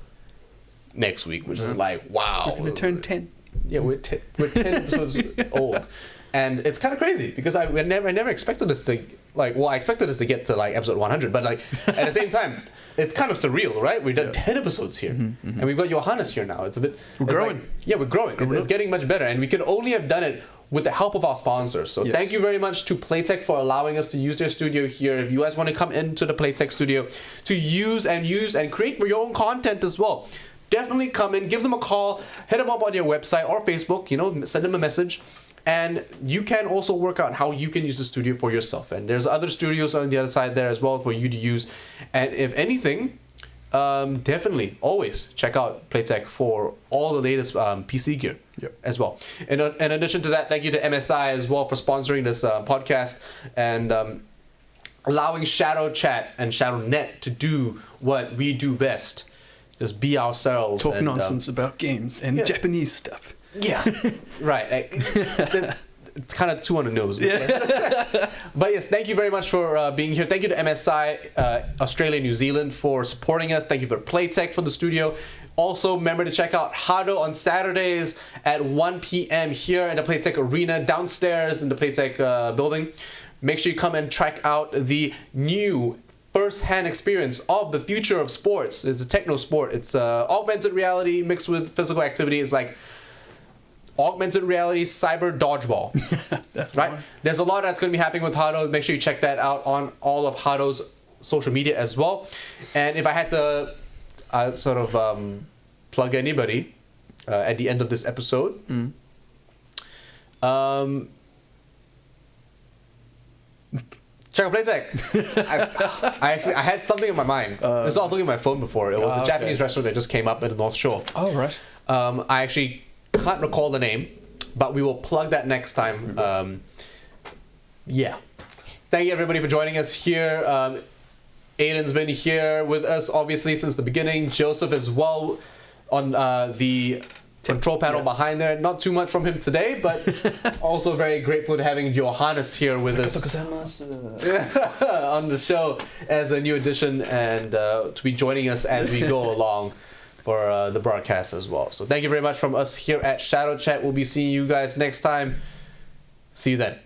next week, which is like, wow. We're going to turn 10. Yeah, we're 10 episodes old. And it's kind of crazy because I never expected us to I expected us to get to like episode 100, but like at the same time, it's kind of surreal, right? We've done 10 episodes here, and we've got Johannes here now. It's a bit growing. We're growing. It's getting much better, and we could only have done it with the help of our sponsors. So thank you very much to Playtech for allowing us to use their studio here. If you guys want to come into the Playtech studio to use and create your own content as well, definitely come in, give them a call, hit them up on your website or Facebook, send them a message. And you can also work out how you can use the studio for yourself. And there's other studios on the other side there as well for you to use. And if anything, definitely always check out Playtech for all the latest PC gear as well. In addition to that, thank you to MSI as well for sponsoring this podcast and allowing Shadowchat and Shadownet to do what we do best. Just be ourselves. Talk nonsense about games and Japanese stuff. Yeah, right. It's kind of too on the nose. But yes, thank you very much for being here. Thank you to MSI Australia, New Zealand for supporting us. Thank you for Playtech for the studio. Also, remember to check out Hado on Saturdays at 1 p.m. here in the Playtech Arena downstairs in the Playtech building. Make sure you come and check out the new first-hand experience of the future of sports. It's a techno sport. It's augmented reality mixed with physical activity. It's like augmented reality cyber dodgeball. Right? There's a lot that's going to be happening with Hado. Make sure you check that out on all of Hado's social media as well. And if I had to plug anybody at the end of this episode, check out Playtech. I had something in my mind. I was looking at my phone before. It was a Japanese restaurant that just came up in the North Shore. Oh, right. I actually can't recall the name, but we will plug that next time. Thank you everybody for joining us here. Aiden's been here with us obviously since the beginning. Joseph as well on the control panel behind there. Not too much from him today, but also very grateful to having Johannes here with us on the show as a new addition and to be joining us as we go along for the broadcast as well. So thank you very much from us here at Shadowchat. We'll be seeing you guys next time. See you then.